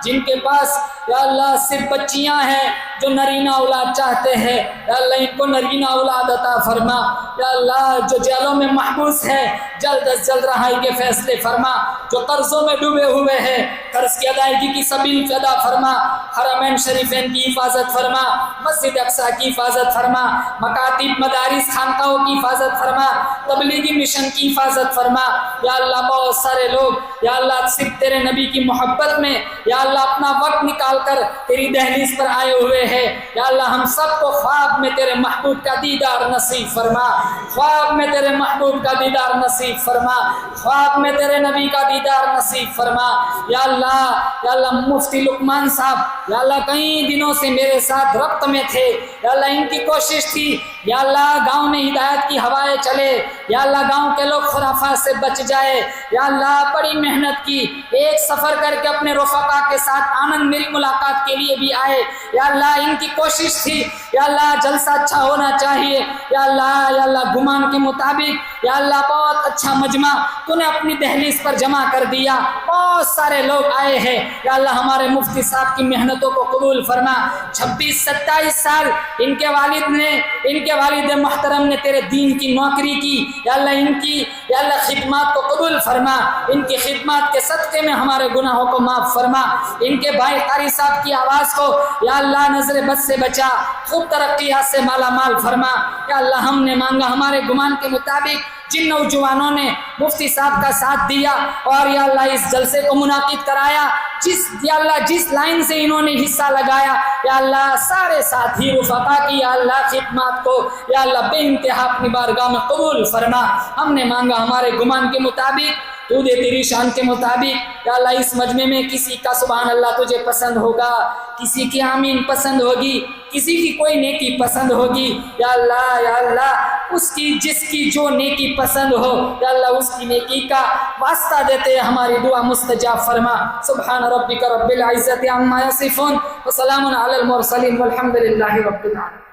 جن کے پاس یا اللہ صرف بچیاں ہیں جو نرینہ اولاد چاہتے ہیں یا اللہ ان کو نرینہ اولاد عطا فرما، یا اللہ جو جیلوں میں محبوس ہے جلد از جلد رہائی کے فیصلے فرما، جو قرضوں میں ڈوبے ہوئے ہیں قرض کی ادائیگی کی سبیل پیدا فرما، حرمین شریفین کی حفاظت فرما، مسجد اقصی کی حفاظت فرما، مکاتب مدارس خانقاہوں کی حفاظت فرما، تبلیغی مشن کی حفاظت فرما، یا اللہ بہت سارے لوگ یا اللہ صرف تیرے نبی کی محبت میں یا اللہ اپنا وقت نکال کر تیری دہلیز پر آئے ہوئے ہیں، یا اللہ ہم سب کو خواب میں تیرے محبوب کا دیدار نصیب فرما، خواب میں تیرے محبوب کا دیدار نصیب فرما، خواب میں تیرے نبی کا دیدار نصیب فرما، یا اللہ مفتی لقمان صاحب یا اللہ کئی دنوں سے میرے ساتھ ربط میں تھے، یا اللہ ان کی کوشش تھی یا اللہ گاؤں میں ہدایت کی ہوائیں چلے، یا اللہ گاؤں کے لوگ خرافات سے بچ جائے، یا اللہ بڑی محنت کی، ایک سفر کر کے اپنے رفقا کے ساتھ آنند میری ملاقات کے لیے بھی آئے، یا اللہ ان کی کوشش تھی یا اللہ جلسہ اچھا ہونا چاہیے، یا اللہ گمان کے مطابق یا اللہ بہت اچھا مجمع تو نے اپنی دہلیز پر جمع کر دیا، بہت سارے لوگ آئے ہیں، یا اللہ ہمارے مفتی صاحب کی محنتوں کو قبول فرما، 26-27 سال ان کے والد محترم نے تیرے دین کی نوکری کی، یا اللہ ان کی یا اللہ خدمات کو قبول فرما، ان کی خدمات کے صدقے میں ہمارے گناہوں کو معاف فرما، ان کے بھائی قاری صاحب کی آواز کو یا اللہ نظر بد سے بچا، خوب ترقیات سے مالا مال فرما، یا اللہ ہم نے مانگا ہمارے گمان کے مطابق جن نوجوانوں نے مفتی صاحب کا ساتھ دیا اور یا اللہ اس جلسے کو منعقد کرایا، جس لائن سے انہوں نے حصہ لگایا، یا اللہ سارے ساتھی رفقا کی یا اللہ خدمات کو یا اللہ بے انتہا اپنی بارگاہ میں قبول فرما، ہم نے مانگا ہمارے گمان کے مطابق تو دے تیری شان کے مطابق یا اللہ اس مجمع میں کسی کا سبحان اللہ تجھے پسند ہوگا، کسی کی آمین پسند ہوگی، کسی کی کوئی نیکی پسند ہوگی، یا اللہ اس کی جس کی جو نیکی پسند ہو یا اللہ اس کی نیکی کا واسطہ دیتے ہماری دعا مستجاب فرما۔ سبحان ربک رب العزت عما یصفون وسلام علی المرسلین والحمد للہ رب العالمین۔